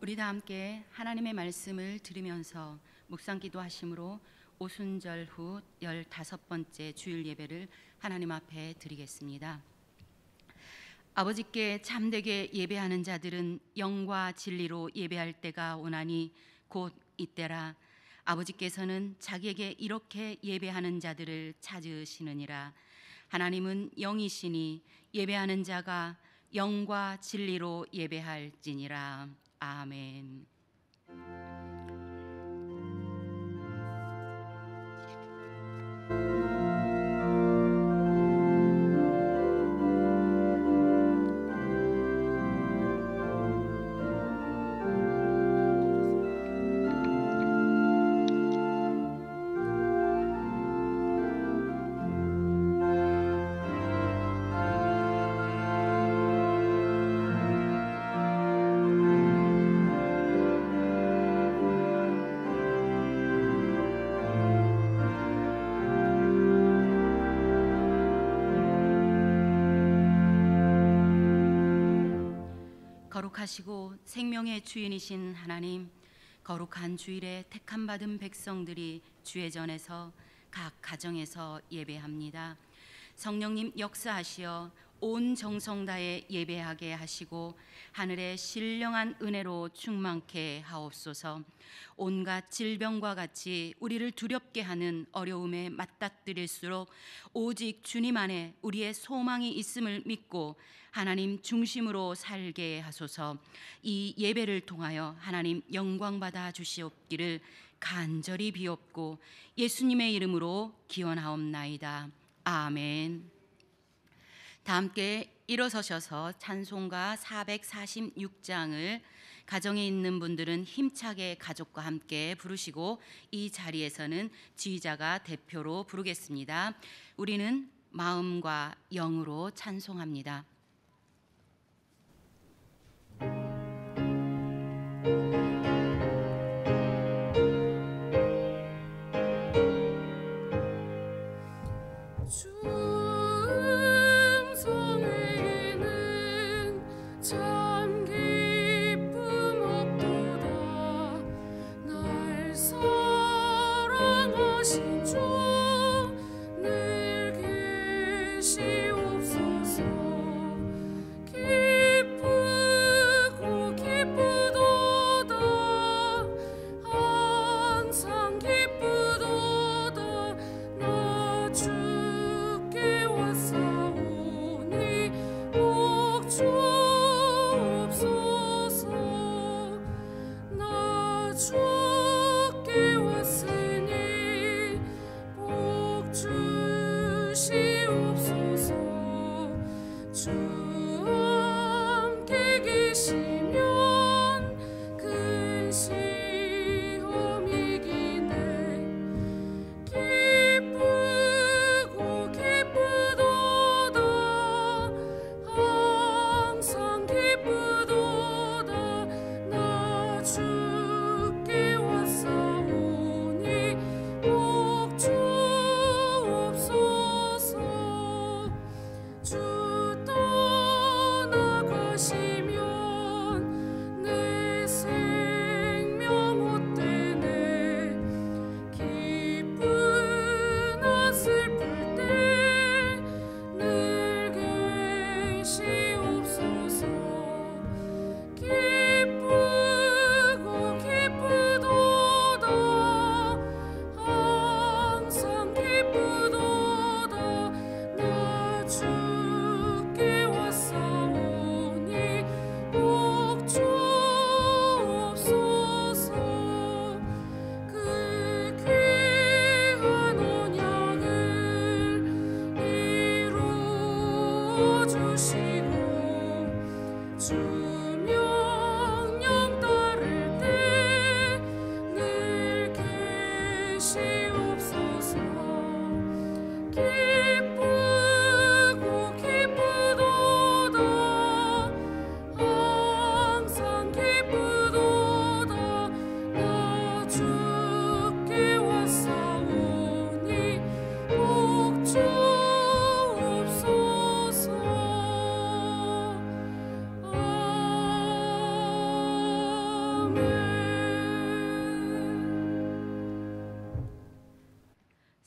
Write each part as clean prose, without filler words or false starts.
우리 다 함께 하나님의 말씀을 들으면서 묵상기도 하심으로 오순절 후 15번째 주일 예배를 하나님 앞에 드리겠습니다. 아버지께 참되게 예배하는 자들은 영과 진리로 예배할 때가 오나니 곧 이때라. 아버지께서는 자기에게 이렇게 예배하는 자들을 찾으시느니라. 하나님은 영이시니 예배하는 자가 영과 진리로 예배할지니라. 아멘. 거룩하시고 생명의 주인이신 하나님, 거룩한 주일에 택함 받은 백성들이 주의 전에서 각 가정에서 예배합니다. 성령님 역사하시어 온 정성 다해 예배하게 하시고 하늘의 신령한 은혜로 충만케 하옵소서. 온갖 질병과 같이 우리를 두렵게 하는 어려움에 맞닥뜨릴수록 오직 주님 안에 우리의 소망이 있음을 믿고 하나님 중심으로 살게 하소서. 이 예배를 통하여 하나님 영광 받아 주시옵기를 간절히 비옵고 예수님의 이름으로 기원하옵나이다. 아멘. 다 함께 일어서셔서 찬송가 446장을 가정에 있는 분들은 힘차게 가족과 함께 부르시고, 이 자리에서는 지휘자가 대표로 부르겠습니다. 우리는 마음과 영으로 찬송합니다.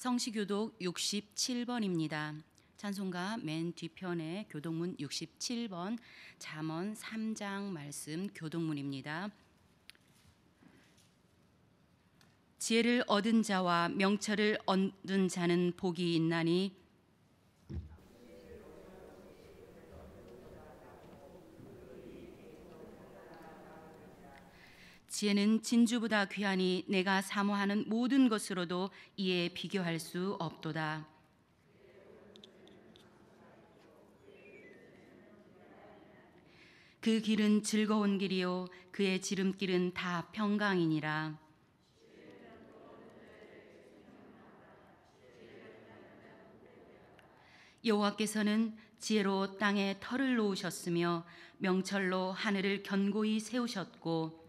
성시교독 67번입니다. 찬송가 맨 뒤편에 교독문 67번, 잠언 3장 말씀 교독문입니다. 지혜를 얻은 자와 명철을 얻은 자는 복이 있나니 지혜는 진주보다 귀하니 내가 사모하는 모든 것으로도 이에 비교할 수 없도다. 그 길은 즐거운 길이요 그의 지름길은 다 평강이니라. 여호와께서는 지혜로 땅에 터를 놓으셨으며 명철로 하늘을 견고히 세우셨고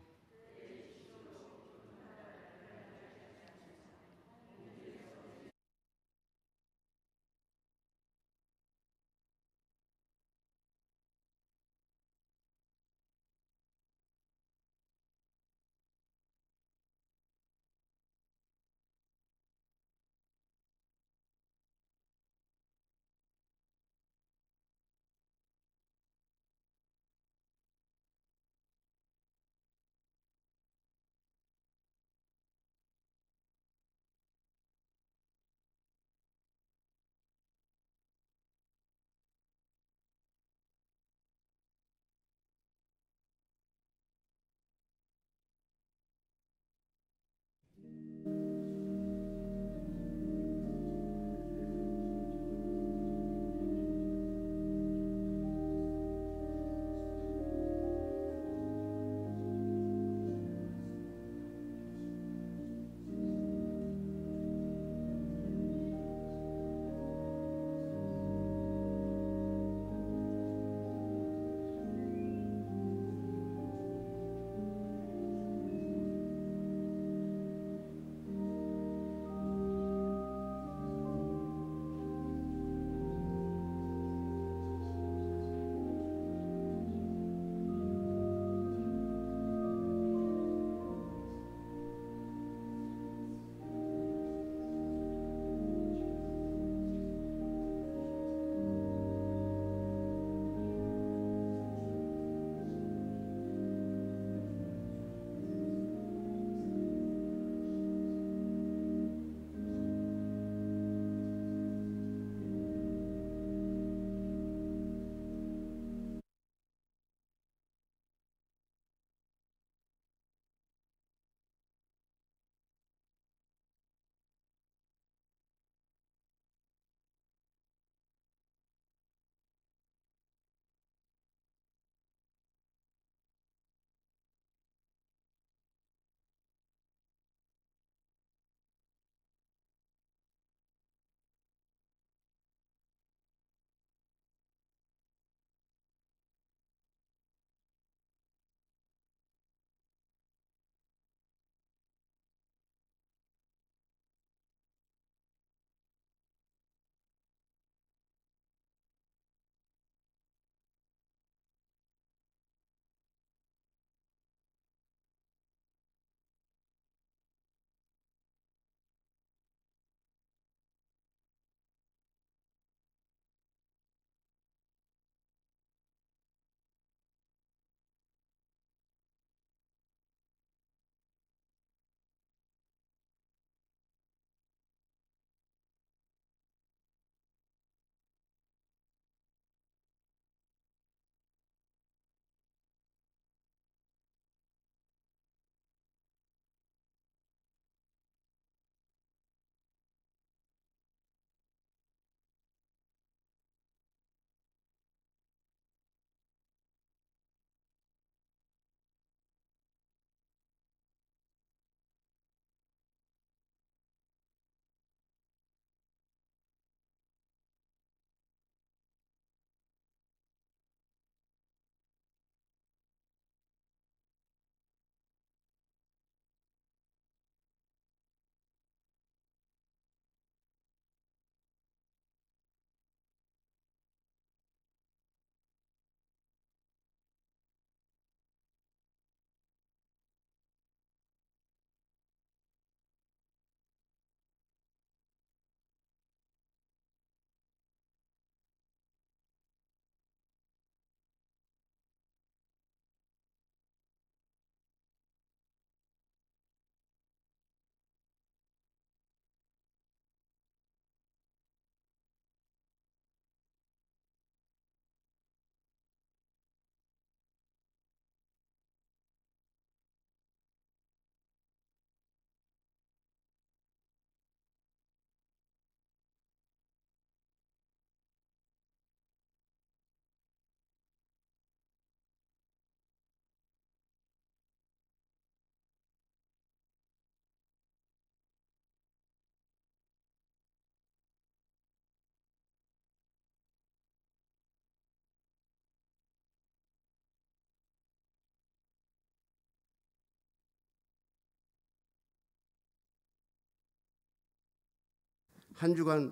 한 주간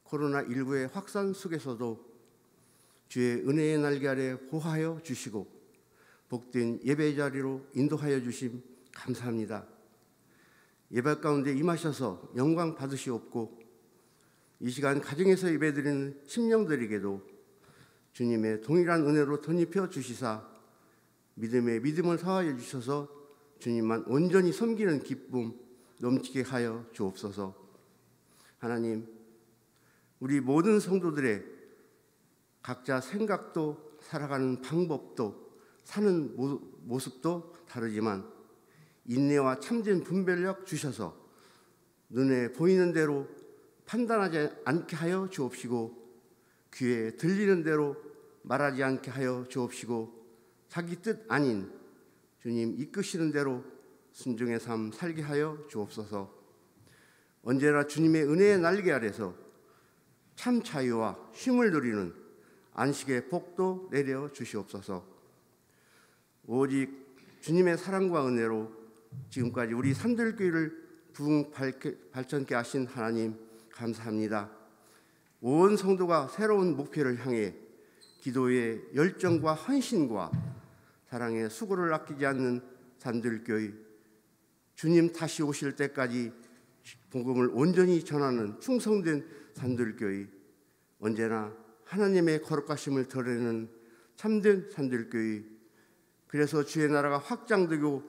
코로나19의 확산 속에서도 주의 은혜의 날개 아래 보호하여 주시고 복된 예배 자리로 인도하여 주심 감사합니다. 예배 가운데 임하셔서 영광 받으시옵고 이 시간 가정에서 예배드리는 심령들에게도 주님의 동일한 은혜로 덧입혀 주시사 믿음에 믿음을 더하여 주셔서 주님만 온전히 섬기는 기쁨 넘치게 하여 주옵소서. 하나님, 우리 모든 성도들의 각자 생각도 살아가는 방법도 사는 모습도 다르지만 인내와 참된 분별력 주셔서 눈에 보이는 대로 판단하지 않게 하여 주옵시고 귀에 들리는 대로 말하지 않게 하여 주옵시고 자기 뜻 아닌 주님 이끄시는 대로 순종의 삶 살게 하여 주옵소서. 언제나 주님의 은혜의 날개 아래서 참 자유와 쉼을 누리는 안식의 복도 내려 주시옵소서. 오직 주님의 사랑과 은혜로 지금까지 우리 산들교회를 부흥 발전케 하신 하나님 감사합니다. 온 성도가 새로운 목표를 향해 기도의 열정과 헌신과 사랑의 수고를 아끼지 않는 산들교회, 주님 다시 오실 때까지 복음을 온전히 전하는 충성된 산들교회, 언제나 하나님의 거룩하심을 드러내는 참된 산들교회, 그래서 주의 나라가 확장되고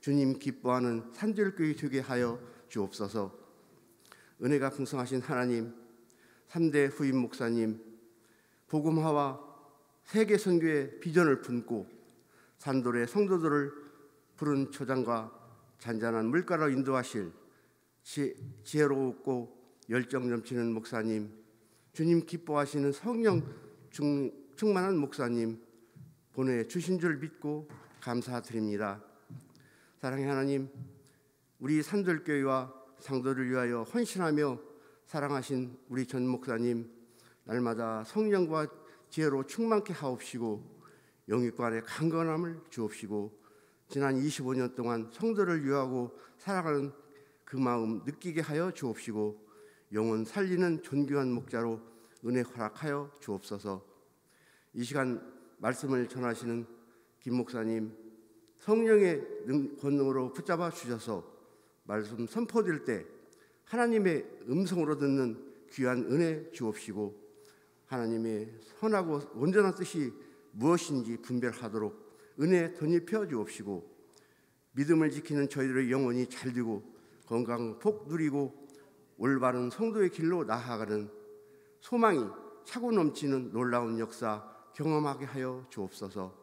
주님 기뻐하는 산들교회 되게 하여 주옵소서. 은혜가 풍성하신 하나님, 3대 후임 목사님, 복음화와 세계 선교의 비전을 품고 산돌의 성도들을 푸른 초장과 잔잔한 물가로 인도하실 지혜롭고 열정 넘치는 목사님, 주님 기뻐하시는 성령 충만한 목사님 보내주신 줄 믿고 감사드립니다. 사랑의 하나님, 우리 산들교회와 상도를 위하여 헌신하며 사랑하신 우리 전 목사님, 날마다 성령과 지혜로 충만케 하옵시고 영육간의 강건함을 주옵시고 지난 25년 동안 성도를 위하고 살아가는 그 마음 느끼게 하여 주옵시고 영혼 살리는 존귀한 목자로 은혜 허락하여 주옵소서. 이 시간 말씀을 전하시는 김 목사님, 성령의 권능으로 붙잡아 주셔서 말씀 선포될 때 하나님의 음성으로 듣는 귀한 은혜 주옵시고 하나님의 선하고 온전한 뜻이 무엇인지 분별하도록 은혜 덧입혀 주옵시고 믿음을 지키는 저희들의 영혼이 잘되고 건강 복 누리고 올바른 성도의 길로 나아가는 소망이 차고 넘치는 놀라운 역사 경험하게 하여 주옵소서.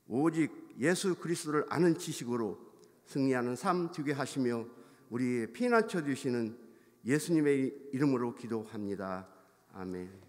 오직 예수 그리스도를 아는 지식으로 승리하는 삶 되게 하시며 우리의 피난처 되시는 예수님의 이름으로 기도합니다. 아멘.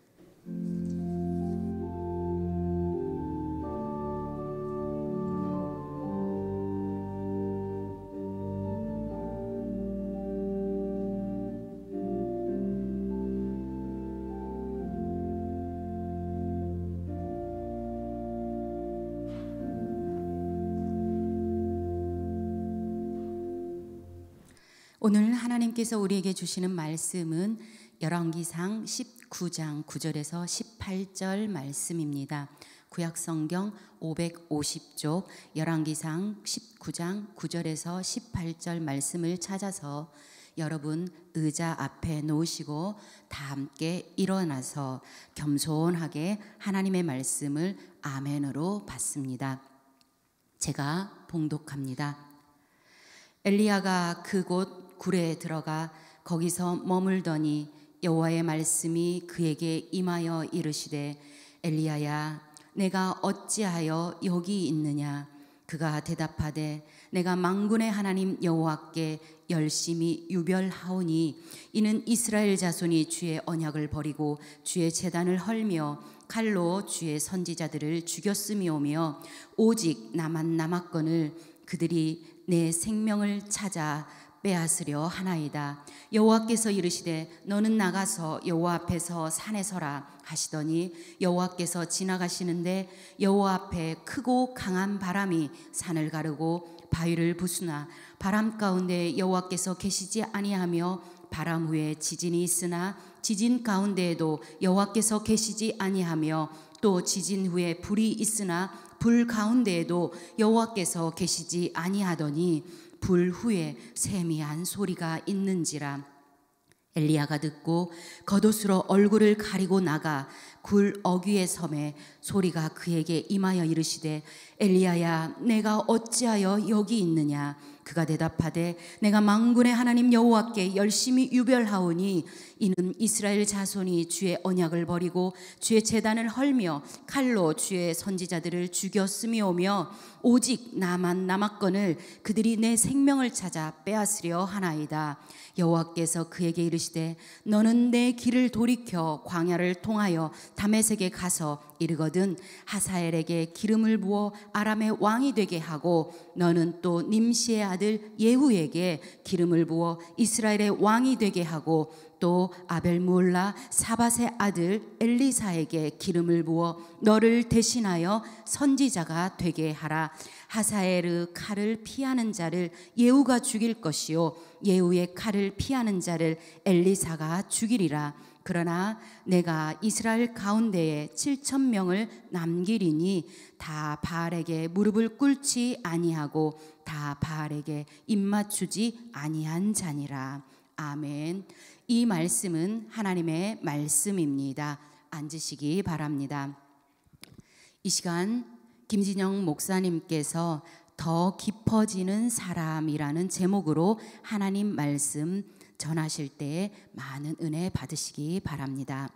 오늘 하나님께서 우리에게 주시는 말씀은 열왕기상 19장 9절에서 18절 말씀입니다. 구약성경 550쪽 열왕기상 19장 9절에서 18절 말씀을 찾아서 여러분 의자 앞에 놓으시고 다 함께 일어나서 겸손하게 하나님의 말씀을 아멘으로 받습니다. 제가 봉독합니다. 엘리야가 그곳 굴에 들어가 거기서 머물더니 여호와의 말씀이 그에게 임하여 이르시되 엘리야야 내가 어찌하여 여기 있느냐. 그가 대답하되 내가 만군의 하나님 여호와께 열심히 유별하오니 이는 이스라엘 자손이 주의 언약을 버리고 주의 제단을 헐며 칼로 주의 선지자들을 죽였음이오며 오직 나만 남았거늘 그들이 내 생명을 찾아 빼앗으려 하나이다. 여호와께서 이르시되 너는 나가서 여호와 앞에서 산에 서라 하시더니 여호와께서 지나가시는데 여호와 앞에 크고 강한 바람이 산을 가르고 바위를 부수나 바람 가운데 여호와께서 계시지 아니하며 바람 후에 지진이 있으나 지진 가운데에도 여호와께서 계시지 아니하며 또 지진 후에 불이 있으나 불 가운데에도 여호와께서 계시지 아니하더니 불 후에 세미한 소리가 있는지라. 엘리야가 듣고 겉옷으로 얼굴을 가리고 나가 굴 어귀에 섬에 소리가 그에게 임하여 이르시되 엘리야야 내가 어찌하여 여기 있느냐. 그가 대답하되 내가 만군의 하나님 여호와께 열심히 유별하오니 이는 이스라엘 자손이 주의 언약을 버리고 주의 제단을 헐며 칼로 주의 선지자들을 죽였음이오며 오직 나만 남았거늘 그들이 내 생명을 찾아 빼앗으려 하나이다. 여호와께서 그에게 이르시되 너는 내 길을 돌이켜 광야를 통하여 다메섹에 가서 이르거든 하사엘에게 기름을 부어 아람의 왕이 되게 하고 너는 또 님시의 아들 예후에게 기름을 부어 이스라엘의 왕이 되게 하고 또 아벨무올라 사밧의 아들 엘리사에게 기름을 부어 너를 대신하여 선지자가 되게 하라. 하사엘의 칼을 피하는 자를 예후가 죽일 것이요 예후의 칼을 피하는 자를 엘리사가 죽이리라. 그러나 내가 이스라엘 가운데에 7,000명을 남기리니 다 바알에게 무릎을 꿇지 아니하고 다 바알에게 입맞추지 아니한 자니라. 아멘. 이 말씀은 하나님의 말씀입니다. 앉으시기 바랍니다. 이 시간 김진영 목사님께서 더 깊어지는 사람이라는 제목으로 하나님 말씀 전하실 때 많은 은혜 받으시기 바랍니다.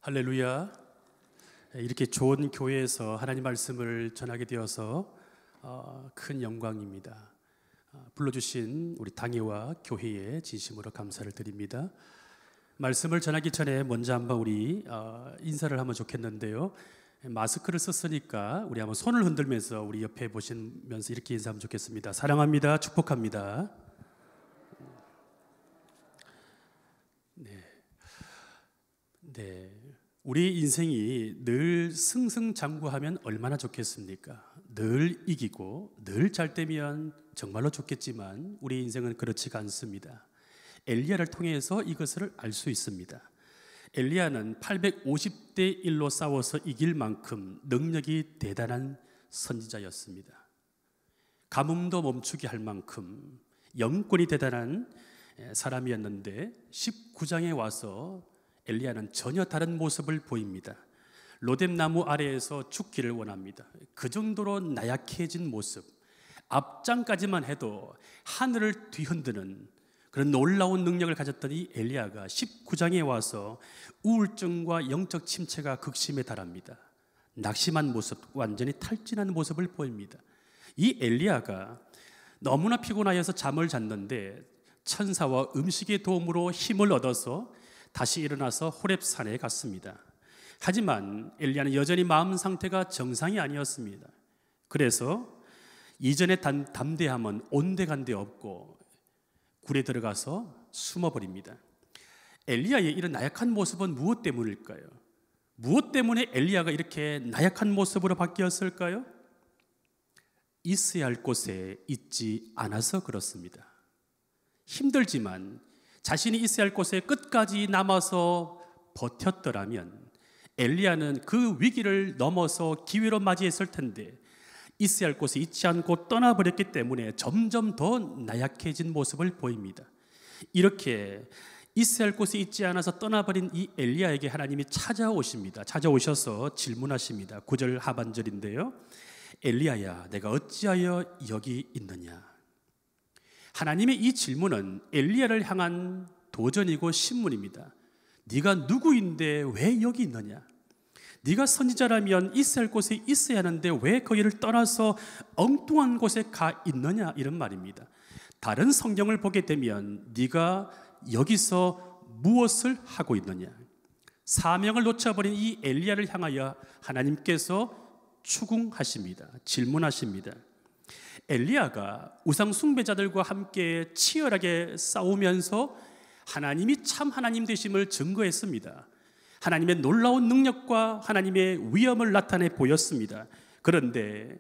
할렐루야. 이렇게 좋은 교회에서 하나님 말씀을 전하게 되어서 큰 영광입니다. 불러주신 우리 당회와 교회에 진심으로 감사를 드립니다. 말씀을 전하기 전에 먼저 한번 우리 인사를 하면 좋겠는데요. 마스크를 썼으니까 우리 한번 손을 흔들면서 우리 옆에 보시면서 이렇게 인사하면 좋겠습니다. 사랑합니다. 축복합니다. 네. 우리 인생이 늘 승승장구하면 얼마나 좋겠습니까? 늘 이기고 늘 잘 되면 정말로 좋겠지만 우리 인생은 그렇지가 않습니다. 엘리야를 통해서 이것을 알 수 있습니다. 엘리야는 850대 1로 싸워서 이길 만큼 능력이 대단한 선지자였습니다. 가뭄도 멈추게 할 만큼 영권이 대단한 사람이었는데 19장에 와서 엘리야는 전혀 다른 모습을 보입니다. 로뎀나무 아래에서 죽기를 원합니다. 그 정도로 나약해진 모습, 앞장까지만 해도 하늘을 뒤흔드는 그런 놀라운 능력을 가졌던 이 엘리야가 19장에 와서 우울증과 영적 침체가 극심에 달합니다. 낙심한 모습, 완전히 탈진한 모습을 보입니다. 이 엘리야가 너무나 피곤하여서 잠을 잤는데 천사와 음식의 도움으로 힘을 얻어서 다시 일어나서 호렙산에 갔습니다. 하지만 엘리야는 여전히 마음 상태가 정상이 아니었습니다. 그래서 이전의 담대함은 온데간데 없고 굴에 들어가서 숨어버립니다. 엘리야의 이런 나약한 모습은 무엇 때문일까요? 무엇 때문에 엘리야가 이렇게 나약한 모습으로 바뀌었을까요? 있어야 할 곳에 있지 않아서 그렇습니다. 힘들지만 자신이 있어야 할 곳에 끝까지 남아서 버텼더라면 엘리야는 그 위기를 넘어서 기회로 맞이했을 텐데 있어야 할 곳에 있지 않고 떠나버렸기 때문에 점점 더 나약해진 모습을 보입니다. 이렇게 있어야 할 곳에 있지 않아서 떠나버린 이 엘리야에게 하나님이 찾아오십니다. 찾아오셔서 질문하십니다. 9절 하반절인데요. 엘리야야, 내가 어찌하여 여기 있느냐? 하나님의 이 질문은 엘리야를 향한 도전이고 신문입니다. 네가 누구인데 왜 여기 있느냐? 네가 선지자라면 있어야 할 곳에 있어야 하는데 왜 거기를 떠나서 엉뚱한 곳에 가 있느냐? 이런 말입니다. 다른 성경을 보게 되면 네가 여기서 무엇을 하고 있느냐? 사명을 놓쳐버린 이 엘리야를 향하여 하나님께서 추궁하십니다. 질문하십니다. 엘리야가 우상 숭배자들과 함께 치열하게 싸우면서 하나님이 참 하나님 되심을 증거했습니다. 하나님의 놀라운 능력과 하나님의 위엄을 나타내 보였습니다. 그런데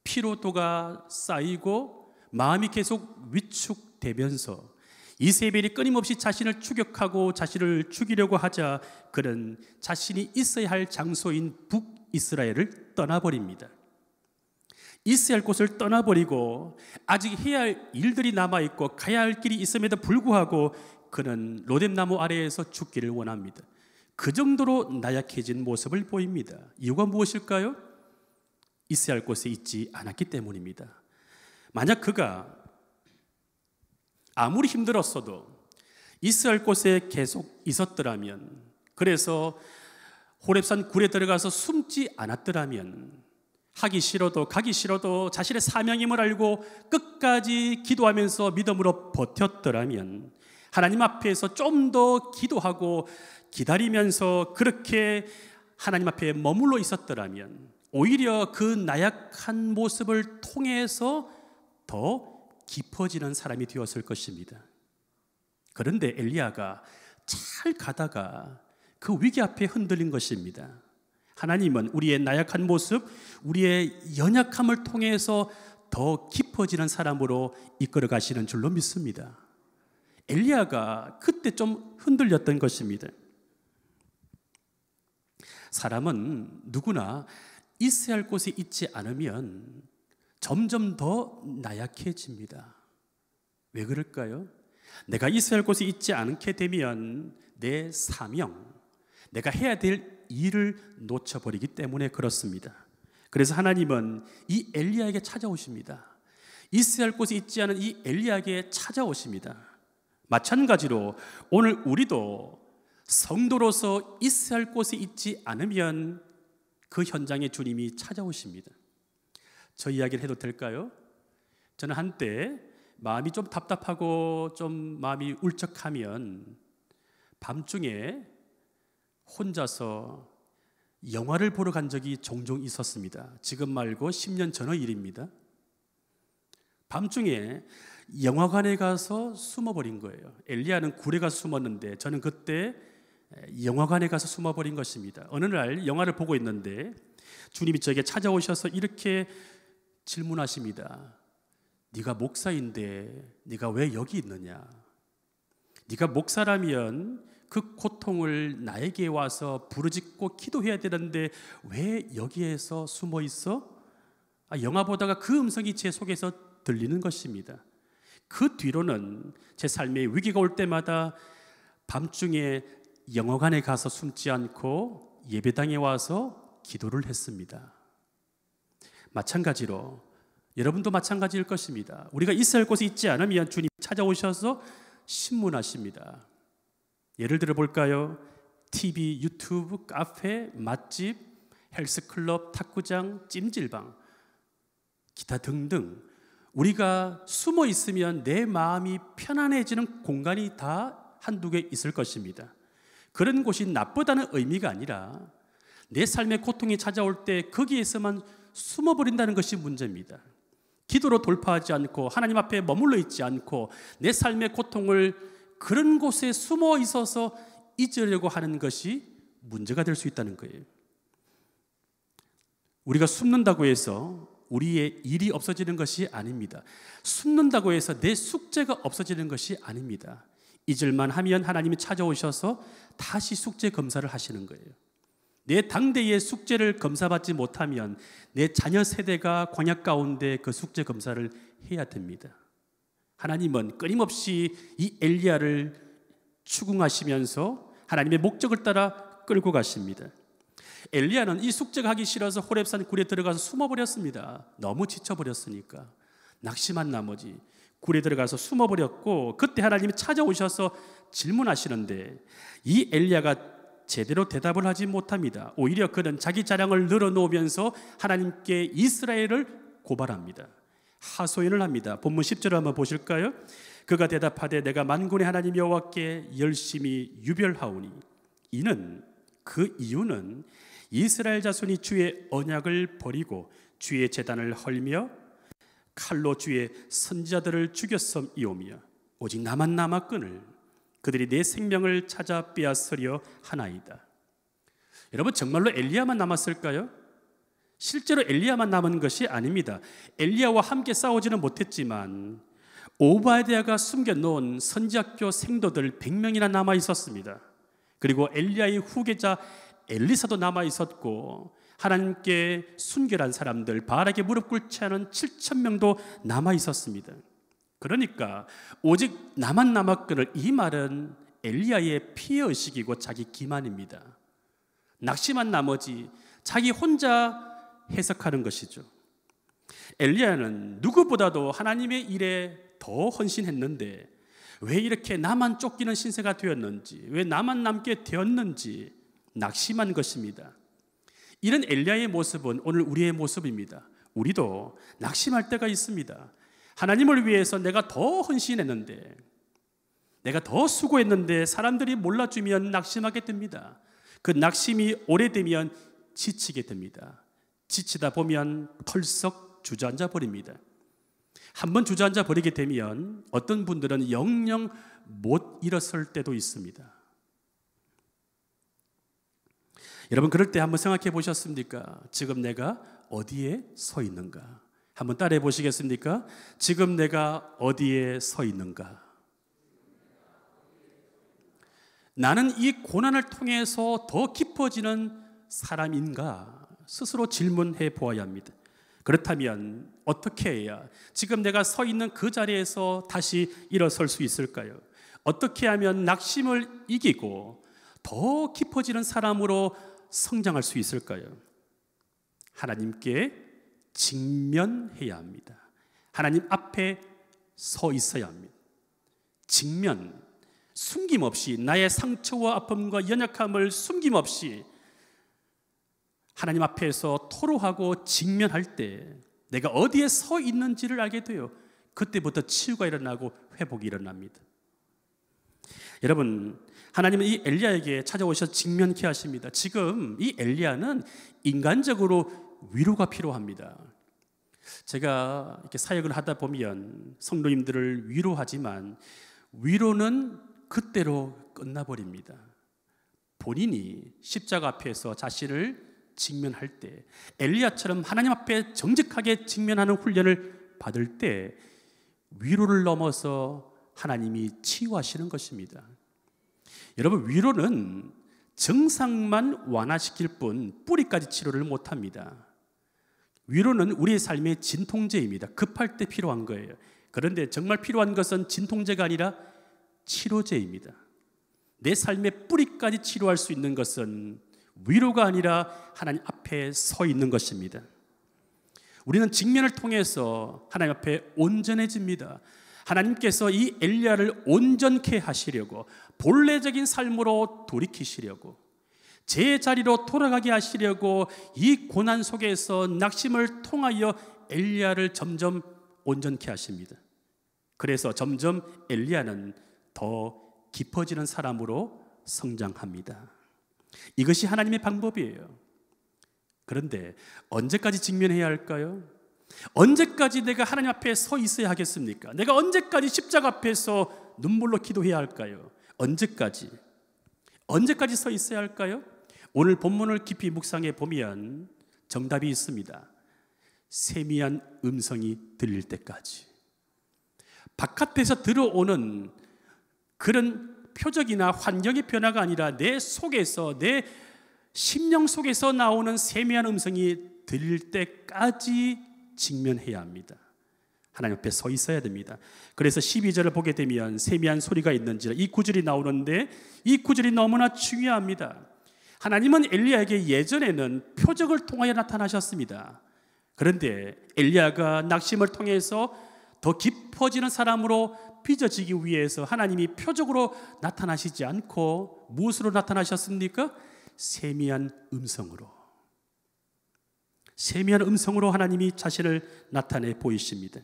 피로도가 쌓이고 마음이 계속 위축되면서 이세벨이 끊임없이 자신을 추격하고 자신을 죽이려고 하자 그는 자신이 있어야 할 장소인 북이스라엘을 떠나버립니다. 있어야 할 곳을 떠나버리고 아직 해야 할 일들이 남아있고 가야 할 길이 있음에도 불구하고 그는 로뎀나무 아래에서 죽기를 원합니다. 그 정도로 나약해진 모습을 보입니다. 이유가 무엇일까요? 있어야 할 곳에 있지 않았기 때문입니다. 만약 그가 아무리 힘들었어도 있어야 할 곳에 계속 있었더라면, 그래서 호렙산 굴에 들어가서 숨지 않았더라면, 하기 싫어도 가기 싫어도 자신의 사명임을 알고 끝까지 기도하면서 믿음으로 버텼더라면, 하나님 앞에서 좀 더 기도하고 기다리면서 그렇게 하나님 앞에 머물러 있었더라면 오히려 그 나약한 모습을 통해서 더 깊어지는 사람이 되었을 것입니다. 그런데 엘리야가 잘 가다가 그 위기 앞에 흔들린 것입니다. 하나님은 우리의 나약한 모습, 우리의 연약함을 통해서 더 깊어지는 사람으로 이끌어 가시는 줄로 믿습니다. 엘리야가 그때 좀 흔들렸던 것입니다. 사람은 누구나 있어야 할 곳에 있지 않으면 점점 더 나약해집니다. 왜 그럴까요? 내가 있어야 할 곳에 있지 않게 되면 내 사명, 내가 해야 될 일을 놓쳐버리기 때문에 그렇습니다. 그래서 하나님은 이 엘리야에게 찾아오십니다. 있어야 할 곳에 있지 않은 이 엘리야에게 찾아오십니다. 마찬가지로 오늘 우리도 성도로서 있어야 할 곳에 있지 않으면 그 현장에 주님이 찾아오십니다. 저 이야기를 해도 될까요? 저는 한때 마음이 좀 답답하고 좀 마음이 울적하면 밤중에 혼자서 영화를 보러 간 적이 종종 있었습니다. 지금 말고 10년 전의 일입니다. 밤중에 영화관에 가서 숨어버린 거예요. 엘리야는 굴에 가서 숨었는데 저는 그때 영화관에 가서 숨어버린 것입니다. 어느 날 영화를 보고 있는데 주님이 저에게 찾아오셔서 이렇게 질문하십니다. 네가 목사인데 네가 왜 여기 있느냐? 네가 목사라면 그 고통을 나에게 와서 부르짖고 기도해야 되는데 왜 여기에서 숨어 있어? 영화 보다가 그 음성이 제 속에서 들리는 것입니다. 그 뒤로는 제 삶에 위기가 올 때마다 밤중에 영화관에 가서 숨지 않고 예배당에 와서 기도를 했습니다. 마찬가지로 여러분도 마찬가지일 것입니다. 우리가 있어야 할 곳에 있지 않으면 주님이 찾아오셔서 신문하십니다. 예를 들어 볼까요? TV, 유튜브, 카페, 맛집, 헬스클럽, 탁구장, 찜질방, 기타 등등 우리가 숨어 있으면 내 마음이 편안해지는 공간이 다 한두 개 있을 것입니다. 그런 곳이 나쁘다는 의미가 아니라 내 삶의 고통이 찾아올 때 거기에서만 숨어버린다는 것이 문제입니다. 기도로 돌파하지 않고 하나님 앞에 머물러 있지 않고 내 삶의 고통을 그런 곳에 숨어 있어서 잊으려고 하는 것이 문제가 될 수 있다는 거예요. 우리가 숨는다고 해서 우리의 일이 없어지는 것이 아닙니다. 숨는다고 해서 내 숙제가 없어지는 것이 아닙니다. 잊을만 하면 하나님이 찾아오셔서 다시 숙제 검사를 하시는 거예요. 내 당대의 숙제를 검사받지 못하면 내 자녀 세대가 광야 가운데 그 숙제 검사를 해야 됩니다. 하나님은 끊임없이 이 엘리야를 추궁하시면서 하나님의 목적을 따라 끌고 가십니다. 엘리야는 이 숙제가 하기 싫어서 호렙산 굴에 들어가서 숨어버렸습니다. 너무 지쳐버렸으니까 낙심한 나머지 굴에 들어가서 숨어버렸고, 그때 하나님이 찾아오셔서 질문하시는데 이 엘리야가 제대로 대답을 하지 못합니다. 오히려 그는 자기 자랑을 늘어놓으면서 하나님께 이스라엘을 고발합니다. 하소연을 합니다. 본문 10절을 한번 보실까요? 그가 대답하되 내가 만군의 하나님 여호와께 열심히 유별하오니 이는 그 이유는 이스라엘 자손이 주의 언약을 버리고 주의 제단을 헐며 칼로 주의 선지자들을 죽였음이오며 오직 나만 남았거늘 그들이 내 생명을 찾아 빼앗으려 하나이다. 여러분, 정말로 엘리야만 남았을까요? 실제로 엘리야만 남은 것이 아닙니다. 엘리야와 함께 싸우지는 못했지만 오바댜가 숨겨놓은 선지학교 생도들 100명이나 남아 있었습니다. 그리고 엘리야의 후계자 엘리사도 남아 있었고, 하나님께 순결한 사람들, 바알에게 무릎 꿇지 않은 7,000명도 남아 있었습니다. 그러니까 오직 나만 남았거늘, 이 말은 엘리야의 피해의식이고 자기 기만입니다. 낙심한 나머지 자기 혼자 해석하는 것이죠. 엘리야는 누구보다도 하나님의 일에 더 헌신했는데 왜 이렇게 나만 쫓기는 신세가 되었는지, 왜 나만 남게 되었는지 낙심한 것입니다. 이런 엘리야의 모습은 오늘 우리의 모습입니다. 우리도 낙심할 때가 있습니다. 하나님을 위해서 내가 더 헌신했는데, 내가 더 수고했는데 사람들이 몰라주면 낙심하게 됩니다. 그 낙심이 오래되면 지치게 됩니다. 지치다 보면 털썩 주저앉아 버립니다. 한번 주저앉아 버리게 되면 어떤 분들은 영영 못 일어설 때도 있습니다. 여러분, 그럴 때 한번 생각해 보셨습니까? 지금 내가 어디에 서 있는가? 한번 따라해 보시겠습니까? 지금 내가 어디에 서 있는가? 나는 이 고난을 통해서 더 깊어지는 사람인가? 스스로 질문해 보아야 합니다. 그렇다면 어떻게 해야 지금 내가 서 있는 그 자리에서 다시 일어설 수 있을까요? 어떻게 하면 낙심을 이기고 더 깊어지는 사람으로 성장할 수 있을까요? 하나님께 직면해야 합니다. 하나님 앞에 서 있어야 합니다. 직면, 숨김없이 나의 상처와 아픔과 연약함을 숨김없이 하나님 앞에서 토로하고 직면할 때 내가 어디에 서 있는지를 알게 돼요. 그때부터 치유가 일어나고 회복이 일어납니다. 여러분, 하나님은 이 엘리야에게 찾아오셔서 직면케 하십니다. 지금 이 엘리야는 인간적으로 위로가 필요합니다. 제가 이렇게 사역을 하다 보면 성도님들을 위로하지만 위로는 그때로 끝나버립니다. 본인이 십자가 앞에서 자신을 직면할 때, 엘리야처럼 하나님 앞에 정직하게 직면하는 훈련을 받을 때 위로를 넘어서 하나님이 치유하시는 것입니다. 여러분, 위로는 증상만 완화시킬 뿐 뿌리까지 치료를 못합니다. 위로는 우리의 삶의 진통제입니다. 급할 때 필요한 거예요. 그런데 정말 필요한 것은 진통제가 아니라 치료제입니다. 내 삶의 뿌리까지 치료할 수 있는 것은 위로가 아니라 하나님 앞에 서 있는 것입니다. 우리는 직면을 통해서 하나님 앞에 온전해집니다. 하나님께서 이 엘리야를 온전케 하시려고, 본래적인 삶으로 돌이키시려고, 제 자리로 돌아가게 하시려고 이 고난 속에서 낙심을 통하여 엘리야를 점점 온전케 하십니다. 그래서 점점 엘리야는 더 깊어지는 사람으로 성장합니다. 이것이 하나님의 방법이에요. 그런데 언제까지 직면해야 할까요? 언제까지 내가 하나님 앞에 서 있어야 하겠습니까? 내가 언제까지 십자가 앞에서 눈물로 기도해야 할까요? 언제까지 서 있어야 할까요? 오늘 본문을 깊이 묵상해 보면 정답이 있습니다. 세미한 음성이 들릴 때까지. 바깥에서 들어오는 그런 표적이나 환경의 변화가 아니라 내 속에서, 내 심령 속에서 나오는 세미한 음성이 들릴 때까지 직면해야 합니다. 하나님 앞에 서 있어야 됩니다. 그래서 12절을 보게 되면 세미한 소리가 있는지라, 이 구절이 나오는데 이 구절이 너무나 중요합니다. 하나님은 엘리야에게 예전에는 표적을 통하여 나타나셨습니다. 그런데 엘리야가 낙심을 통해서 더 깊어지는 사람으로 빚어지기 위해서 하나님이 표적으로 나타나시지 않고 무엇으로 나타나셨습니까? 세미한 음성으로. 세미한 음성으로 하나님이 자신을 나타내 보이십니다.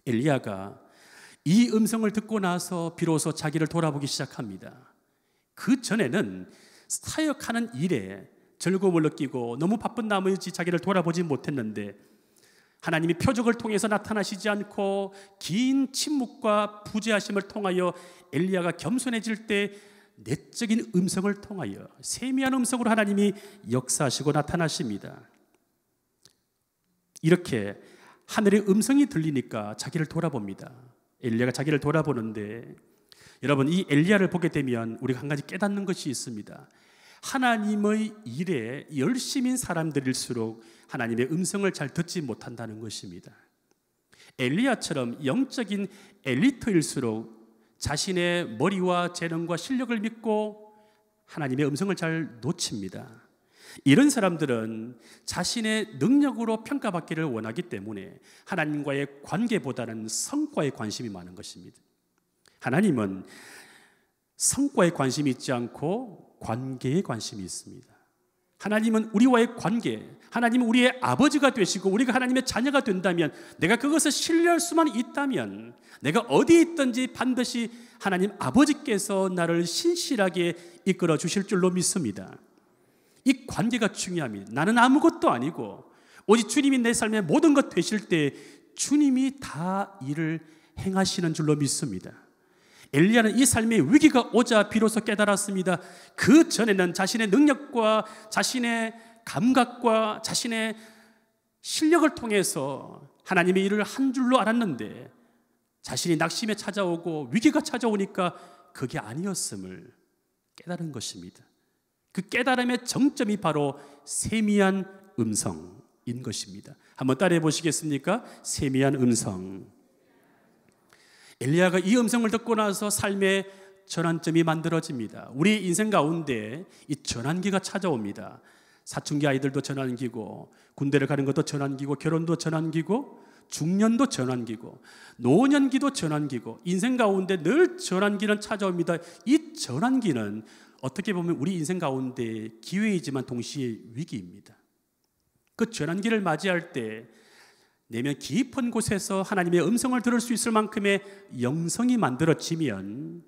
엘리야가 이 음성을 듣고 나서 비로소 자기를 돌아보기 시작합니다. 그 전에는 사역하는 일에 즐거움을 느끼고 너무 바쁜 나머지 자기를 돌아보지 못했는데, 하나님이 표적을 통해서 나타나시지 않고 긴 침묵과 부재하심을 통하여 엘리야가 겸손해질 때 내적인 음성을 통하여 세미한 음성으로 하나님이 역사하시고 나타나십니다. 이렇게 하늘의 음성이 들리니까 자기를 돌아봅니다. 엘리야가 자기를 돌아보는데, 여러분, 이 엘리야를 보게 되면 우리가 한 가지 깨닫는 것이 있습니다. 하나님의 일에 열심인 사람들일수록 하나님의 음성을 잘 듣지 못한다는 것입니다. 엘리야처럼 영적인 엘리트일수록 자신의 머리와 재능과 실력을 믿고 하나님의 음성을 잘 놓칩니다. 이런 사람들은 자신의 능력으로 평가받기를 원하기 때문에 하나님과의 관계보다는 성과에 관심이 많은 것입니다. 하나님은 성과에 관심이 있지 않고 관계에 관심이 있습니다. 하나님은 우리와의 관계, 하나님은 우리의 아버지가 되시고 우리가 하나님의 자녀가 된다면, 내가 그것을 신뢰할 수만 있다면, 내가 어디에 있든지 반드시 하나님 아버지께서 나를 신실하게 이끌어 주실 줄로 믿습니다. 이 관계가 중요합니다. 나는 아무것도 아니고 오직 주님이 내 삶의 모든 것 되실 때 주님이 다 일을 행하시는 줄로 믿습니다. 엘리야는 이 삶의 위기가 오자 비로소 깨달았습니다. 그 전에는 자신의 능력과 자신의 감각과 자신의 실력을 통해서 하나님의 일을 한 줄로 알았는데, 자신이 낙심에 찾아오고 위기가 찾아오니까 그게 아니었음을 깨달은 것입니다. 그 깨달음의 정점이 바로 세미한 음성인 것입니다. 한번 따라해 보시겠습니까? 세미한 음성. 엘리야가 이 음성을 듣고 나서 삶의 전환점이 만들어집니다. 우리 인생 가운데 이 전환기가 찾아옵니다. 사춘기 아이들도 전환기고, 군대를 가는 것도 전환기고, 결혼도 전환기고, 중년도 전환기고, 노년기도 전환기고, 인생 가운데 늘 전환기는 찾아옵니다. 이 전환기는 어떻게 보면 우리 인생 가운데 기회이지만 동시에 위기입니다. 그 전환기를 맞이할 때 내면 깊은 곳에서 하나님의 음성을 들을 수 있을 만큼의 영성이 만들어지면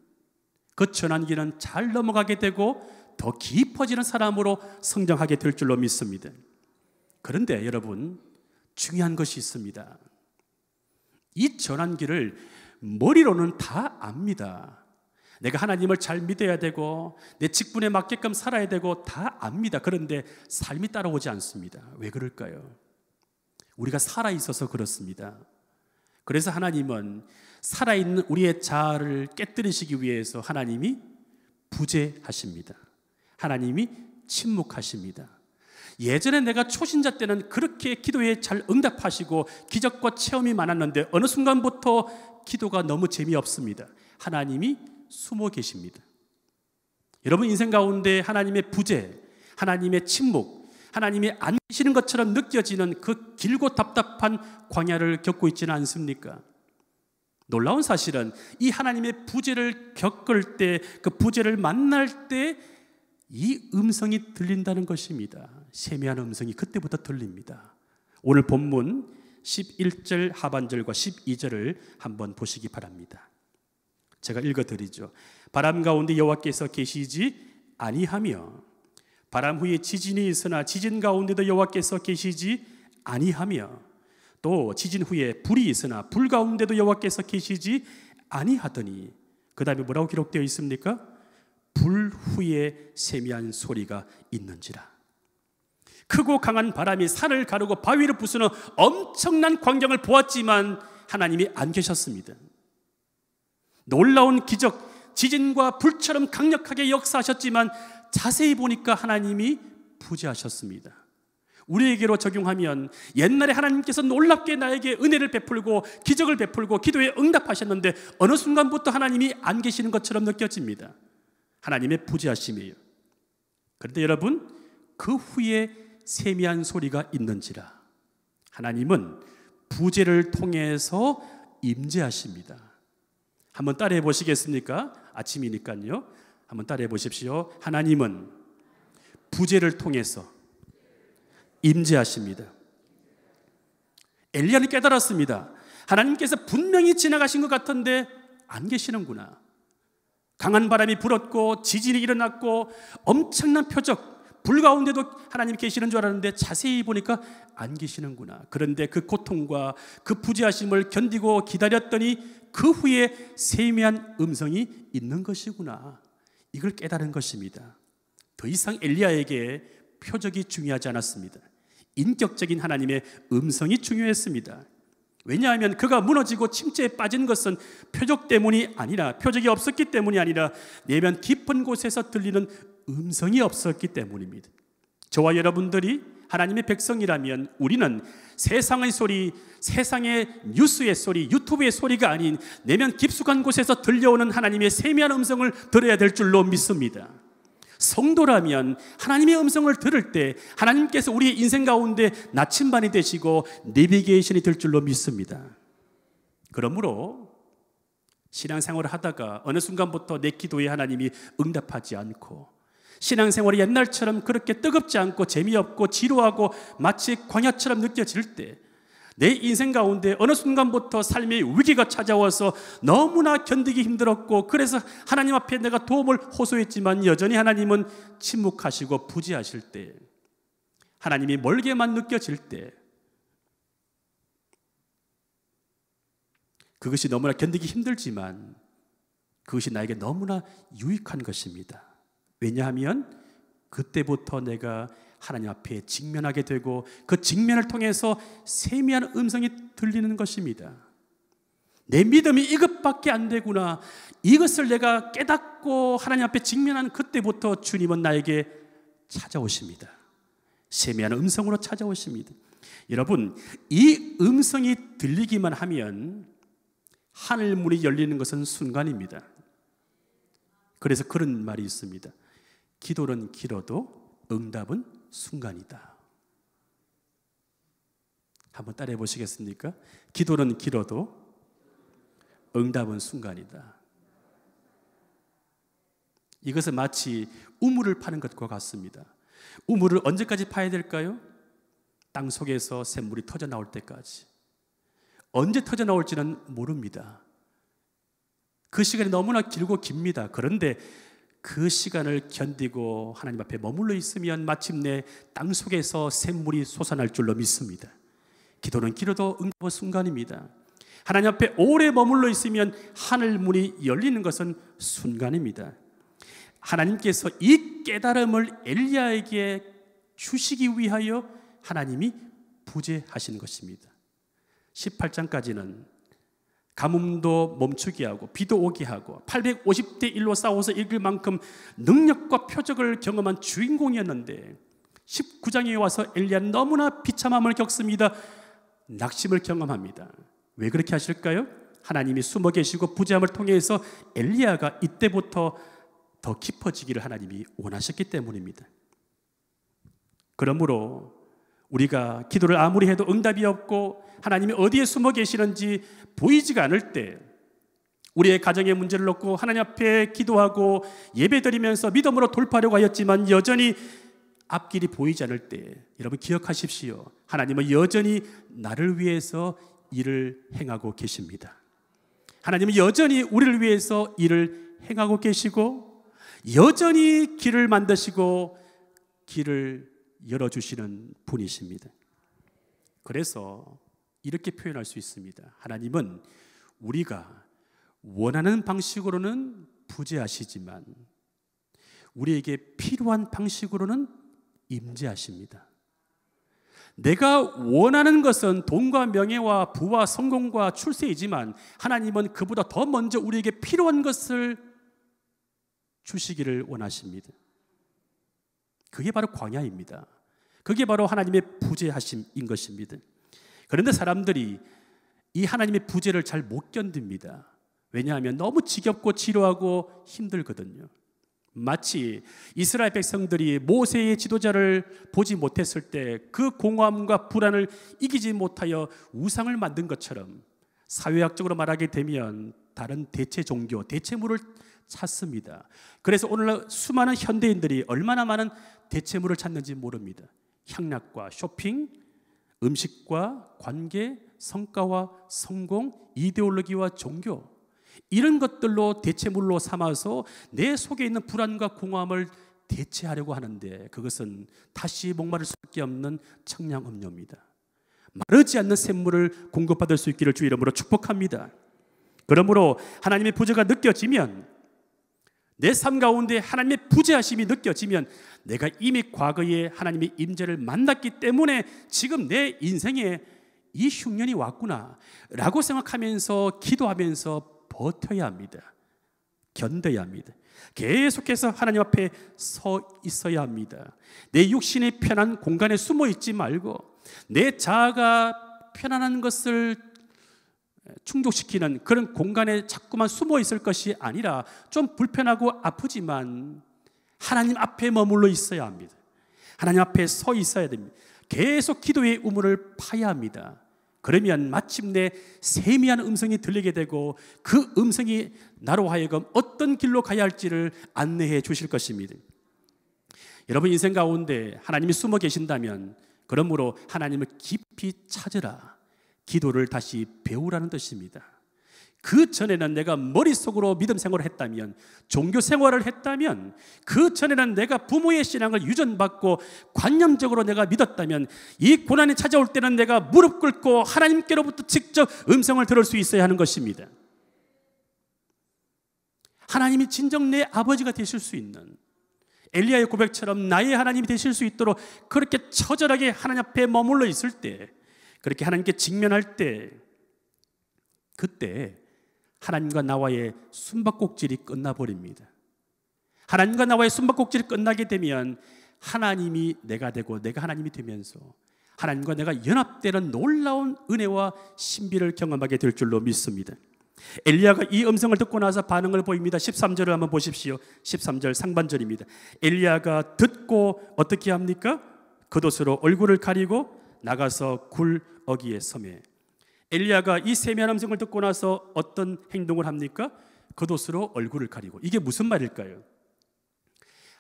그 전환기는 잘 넘어가게 되고 더 깊어지는 사람으로 성장하게 될 줄로 믿습니다. 그런데 여러분, 중요한 것이 있습니다. 이 전환기를 머리로는 다 압니다. 내가 하나님을 잘 믿어야 되고 내 직분에 맞게끔 살아야 되고 다 압니다. 그런데 삶이 따라오지 않습니다. 왜 그럴까요? 우리가 살아있어서 그렇습니다. 그래서 하나님은 살아있는 우리의 자아를 깨뜨리시기 위해서 하나님이 부재하십니다. 하나님이 침묵하십니다. 예전에 내가 초신자 때는 그렇게 기도에 잘 응답하시고 기적과 체험이 많았는데 어느 순간부터 기도가 너무 재미없습니다. 하나님이 숨어 계십니다. 여러분 인생 가운데 하나님의 부재, 하나님의 침묵, 하나님이 안 계시는 것처럼 느껴지는 그 길고 답답한 광야를 겪고 있지는 않습니까? 놀라운 사실은 이 하나님의 부재를 겪을 때, 그 부재를 만날 때 이 음성이 들린다는 것입니다. 세미한 음성이 그때부터 들립니다. 오늘 본문 11절 하반절과 12절을 한번 보시기 바랍니다. 제가 읽어드리죠. 바람 가운데 여호와께서 계시지 아니하며, 바람 후에 지진이 있으나 지진 가운데도 여호와께서 계시지 아니하며, 또 지진 후에 불이 있으나 불 가운데도 여호와께서 계시지 아니하더니, 그 다음에 뭐라고 기록되어 있습니까? 불 후에 세미한 소리가 있는지라. 크고 강한 바람이 산을 가르고 바위를 부수는 엄청난 광경을 보았지만 하나님이 안 계셨습니다. 놀라운 기적, 지진과 불처럼 강력하게 역사하셨지만 자세히 보니까 하나님이 부재하셨습니다. 우리에게로 적용하면 옛날에 하나님께서 놀랍게 나에게 은혜를 베풀고 기적을 베풀고 기도에 응답하셨는데 어느 순간부터 하나님이 안 계시는 것처럼 느껴집니다. 하나님의 부재하심이에요. 그런데 여러분, 그 후에 세미한 소리가 있는지라. 하나님은 부재를 통해서 임재하십니다. 한번 따라해 보시겠습니까? 아침이니까요. 한번 따라해 보십시오. 하나님은 부재를 통해서 임재하십니다. 엘리야는 깨달았습니다. 하나님께서 분명히 지나가신 것 같은데 안 계시는구나. 강한 바람이 불었고 지진이 일어났고 엄청난 표적, 불 가운데도 하나님이 계시는 줄 알았는데 자세히 보니까 안 계시는구나. 그런데 그 고통과 그 부재하심을 견디고 기다렸더니 그 후에 세미한 음성이 있는 것이구나. 이걸 깨달은 것입니다. 더 이상 엘리야에게 표적이 중요하지 않았습니다. 인격적인 하나님의 음성이 중요했습니다. 왜냐하면 그가 무너지고 침체에 빠진 것은 표적 때문이 아니라, 표적이 없었기 때문이 아니라 내면 깊은 곳에서 들리는 음성이 없었기 때문입니다. 저와 여러분들이 하나님의 백성이라면 우리는 세상의 소리, 세상의 뉴스의 소리, 유튜브의 소리가 아닌 내면 깊숙한 곳에서 들려오는 하나님의 세미한 음성을 들어야 될 줄로 믿습니다. 성도라면 하나님의 음성을 들을 때 하나님께서 우리의 인생 가운데 나침반이 되시고 내비게이션이 될 줄로 믿습니다. 그러므로 신앙생활을 하다가 어느 순간부터 내 기도에 하나님이 응답하지 않고, 신앙생활이 옛날처럼 그렇게 뜨겁지 않고 재미없고 지루하고 마치 광야처럼 느껴질 때, 내 인생 가운데 어느 순간부터 삶의 위기가 찾아와서 너무나 견디기 힘들었고, 그래서 하나님 앞에 내가 도움을 호소했지만 여전히 하나님은 침묵하시고 부재하실 때, 하나님이 멀게만 느껴질 때, 그것이 너무나 견디기 힘들지만 그것이 나에게 너무나 유익한 것입니다. 왜냐하면 그때부터 내가 하나님 앞에 직면하게 되고 그 직면을 통해서 세미한 음성이 들리는 것입니다. 내 믿음이 이것밖에 안 되구나, 이것을 내가 깨닫고 하나님 앞에 직면한 그때부터 주님은 나에게 찾아오십니다. 세미한 음성으로 찾아오십니다. 여러분, 이 음성이 들리기만 하면 하늘 문이 열리는 것은 순간입니다. 그래서 그런 말이 있습니다. 기도는 길어도 응답은 순간이다. 한번 따라해 보시겠습니까? 기도는 길어도 응답은 순간이다. 이것은 마치 우물을 파는 것과 같습니다. 우물을 언제까지 파야 될까요? 땅 속에서 샘물이 터져 나올 때까지. 언제 터져 나올지는 모릅니다. 그 시간이 너무나 길고 깁니다. 그런데 그 시간을 견디고 하나님 앞에 머물러 있으면 마침내 땅 속에서 샘물이 솟아날 줄로 믿습니다. 기도는 길어도 응답은 순간입니다. 하나님 앞에 오래 머물러 있으면 하늘 문이 열리는 것은 순간입니다. 하나님께서 이 깨달음을 엘리야에게 주시기 위하여 하나님이 부재하시는 것입니다. 18장까지는 가뭄도 멈추게 하고 비도 오게 하고 850대 1로 싸워서 이길 만큼 능력과 표적을 경험한 주인공이었는데 19장에 와서 엘리야는 너무나 비참함을 겪습니다. 낙심을 경험합니다. 왜 그렇게 하실까요? 하나님이 숨어 계시고 부재함을 통해서 엘리야가 이때부터 더 깊어지기를 하나님이 원하셨기 때문입니다. 그러므로 우리가 기도를 아무리 해도 응답이 없고 하나님이 어디에 숨어 계시는지 보이지가 않을 때, 우리의 가정의 문제를 놓고 하나님 앞에 기도하고 예배드리면서 믿음으로 돌파하려고 하였지만 여전히 앞길이 보이지 않을 때, 여러분 기억하십시오. 하나님은 여전히 나를 위해서 일을 행하고 계십니다. 하나님은 여전히 우리를 위해서 일을 행하고 계시고 여전히 길을 만드시고 길을 열어주시는 분이십니다. 그래서 이렇게 표현할 수 있습니다. 하나님은 우리가 원하는 방식으로는 부재하시지만 우리에게 필요한 방식으로는 임재하십니다. 내가 원하는 것은 돈과 명예와 부와 성공과 출세이지만 하나님은 그보다 더 먼저 우리에게 필요한 것을 주시기를 원하십니다. 그게 바로 광야입니다. 그게 바로 하나님의 부재하심인 것입니다. 그런데 사람들이 이 하나님의 부재를 잘 못 견딥니다. 왜냐하면 너무 지겹고 지루하고 힘들거든요. 마치 이스라엘 백성들이 모세의 지도자를 보지 못했을 때 그 공허함과 불안을 이기지 못하여 우상을 만든 것처럼 사회학적으로 말하게 되면 다른 대체 종교, 대체물을 찾습니다. 그래서 오늘날 수많은 현대인들이 얼마나 많은 대체물을 찾는지 모릅니다. 향락과 쇼핑, 음식과 관계, 성과와 성공, 이데올로기와 종교, 이런 것들로 대체물로 삼아서 내 속에 있는 불안과 공허함을 대체하려고 하는데 그것은 다시 목마를 수밖에 없는 청량 음료입니다. 마르지 않는 샘물을 공급받을 수 있기를 주 이름으로 축복합니다. 그러므로 하나님의 부재가 느껴지면, 내 삶 가운데 하나님의 부재하심이 느껴지면 내가 이미 과거에 하나님의 임재를 만났기 때문에 지금 내 인생에 이 흉년이 왔구나 라고 생각하면서 기도하면서 버텨야 합니다. 견뎌야 합니다. 계속해서 하나님 앞에 서 있어야 합니다. 내 육신의 편한 공간에 숨어 있지 말고 내 자아가 편안한 것을 충족시키는 그런 공간에 자꾸만 숨어 있을 것이 아니라 좀 불편하고 아프지만 하나님 앞에 머물러 있어야 합니다. 하나님 앞에 서 있어야 됩니다. 계속 기도의 우물을 파야 합니다. 그러면 마침내 세미한 음성이 들리게 되고 그 음성이 나로 하여금 어떤 길로 가야 할지를 안내해 주실 것입니다. 여러분 인생 가운데 하나님이 숨어 계신다면 그러므로 하나님을 깊이 찾으라, 기도를 다시 배우라는 뜻입니다. 그 전에는 내가 머릿속으로 믿음 생활을 했다면, 종교 생활을 했다면, 그 전에는 내가 부모의 신앙을 유전받고 관념적으로 내가 믿었다면 이 고난이 찾아올 때는 내가 무릎 꿇고 하나님께로부터 직접 음성을 들을 수 있어야 하는 것입니다. 하나님이 진정 내 아버지가 되실 수 있는, 엘리야의 고백처럼 나의 하나님이 되실 수 있도록 그렇게 처절하게 하나님 앞에 머물러 있을 때, 그렇게 하나님께 직면할 때, 그때 하나님과 나와의 숨바꼭질이 끝나버립니다. 하나님과 나와의 숨바꼭질이 끝나게 되면 하나님이 내가 되고 내가 하나님이 되면서 하나님과 내가 연합되는 놀라운 은혜와 신비를 경험하게 될 줄로 믿습니다. 엘리야가 이 음성을 듣고 나서 반응을 보입니다. 13절을 한번 보십시오. 13절 상반절입니다. 엘리야가 듣고 어떻게 합니까? 겉옷으로 얼굴을 가리고 나가서 굴 어귀에 서매. 엘리야가 이 세미한 음성을 듣고 나서 어떤 행동을 합니까? 겉옷으로 얼굴을 가리고. 이게 무슨 말일까요?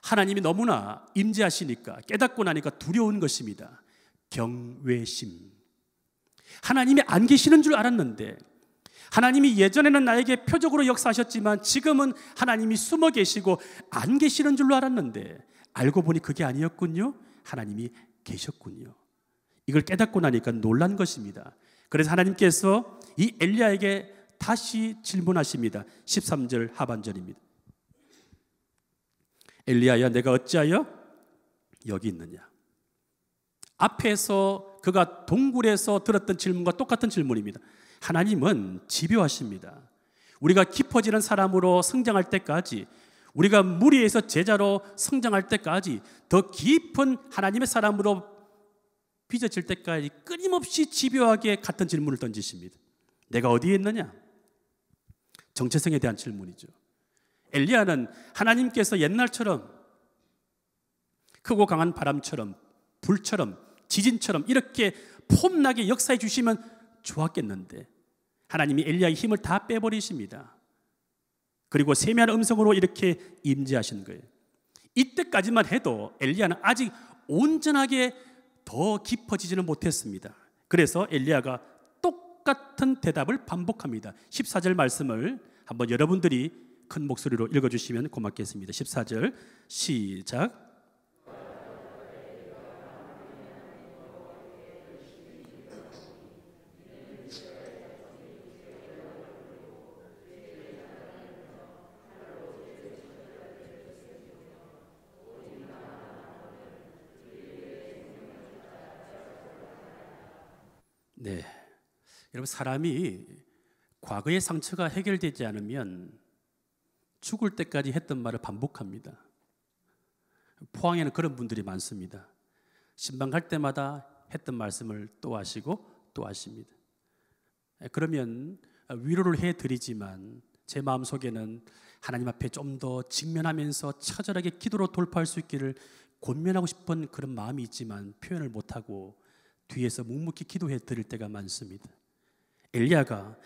하나님이 너무나 임재하시니까, 깨닫고 나니까 두려운 것입니다. 경외심. 하나님이 안 계시는 줄 알았는데, 하나님이 예전에는 나에게 표적으로 역사하셨지만 지금은 하나님이 숨어 계시고 안 계시는 줄로 알았는데 알고 보니 그게 아니었군요. 하나님이 계셨군요. 이걸 깨닫고 나니까 놀란 것입니다. 그래서 하나님께서 이 엘리야에게 다시 질문하십니다. 13절 하반절입니다. 엘리야야, 내가 어찌하여 여기 있느냐? 앞에서 그가 동굴에서 들었던 질문과 똑같은 질문입니다. 하나님은 집요하십니다. 우리가 깊어지는 사람으로 성장할 때까지, 우리가 무리에서 제자로 성장할 때까지, 더 깊은 하나님의 사람으로 빚어질 때까지 끊임없이 집요하게 같은 질문을 던지십니다. 내가 어디에 있느냐? 정체성에 대한 질문이죠. 엘리야는 하나님께서 옛날처럼 크고 강한 바람처럼, 불처럼, 지진처럼 이렇게 폼나게 역사해 주시면 좋았겠는데 하나님이 엘리야의 힘을 다 빼버리십니다. 그리고 세미한 음성으로 이렇게 임재하신 거예요. 이때까지만 해도 엘리야는 아직 온전하게 더 깊어지지는 못했습니다. 그래서 엘리야가 똑같은 대답을 반복합니다. 14절 말씀을 한번 여러분들이 큰 목소리로 읽어주시면 고맙겠습니다. 14절 시작. 네, 여러분, 사람이 과거의 상처가 해결되지 않으면 죽을 때까지 했던 말을 반복합니다. 포항에는 그런 분들이 많습니다. 신방 갈 때마다 했던 말씀을 또 하시고 또 하십니다. 그러면 위로를 해드리지만 제 마음속에는 하나님 앞에 좀 더 직면하면서 처절하게 기도로 돌파할 수 있기를 권면하고 싶은 그런 마음이 있지만 표현을 못하고 뒤에서 묵묵히 기도해 드릴 때가 많습니다. 엘리야가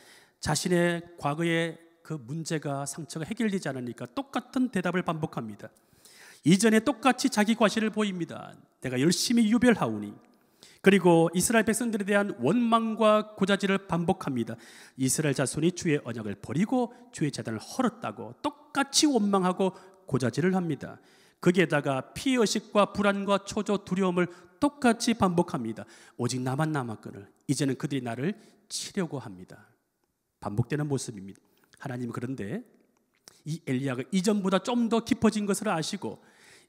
자신의 과거의 그 문제가, 상처가 해결되지 않으니까 똑같은 대답을 반복합니다. 이전에 똑같이 자기 과실을 보입니다. 내가 열심히 유별하오니. 그리고 이스라엘 백성들에 대한 원망과 고자질을 반복합니다. 이스라엘 자손이 주의 언약을 버리고 주의 제단을 헐었다고 똑같이 원망하고 고자질을 합니다. 거기에다가 피의식과 불안과 초조, 두려움을 똑같이 반복합니다. 오직 나만 남았거늘 이제는 그들이 나를 치려고 합니다. 반복되는 모습입니다. 하나님은 그런데 이 엘리야가 이전보다 좀 더 깊어진 것을 아시고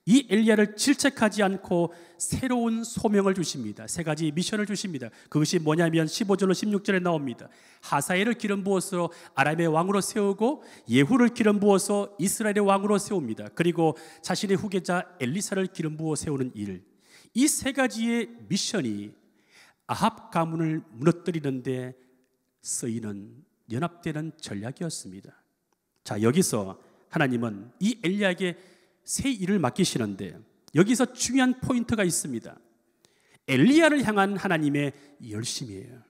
이 엘리야를 질책하지 않고 새로운 소명을 주십니다. 세 가지 미션을 주십니다. 그것이 뭐냐면 15절로 16절에 나옵니다. 하사엘을 기름 부어서 아람의 왕으로 세우고 예후를 기름 부어서 이스라엘의 왕으로 세웁니다. 그리고 자신의 후계자 엘리사를 기름 부어 세우는 일, 이 세 가지의 미션이 아합 가문을 무너뜨리는데 쓰이는 연합되는 전략이었습니다. 자, 여기서 하나님은 이 엘리야에게 새 일을 맡기시는데 여기서 중요한 포인트가 있습니다. 엘리야를 향한 하나님의 열심이에요.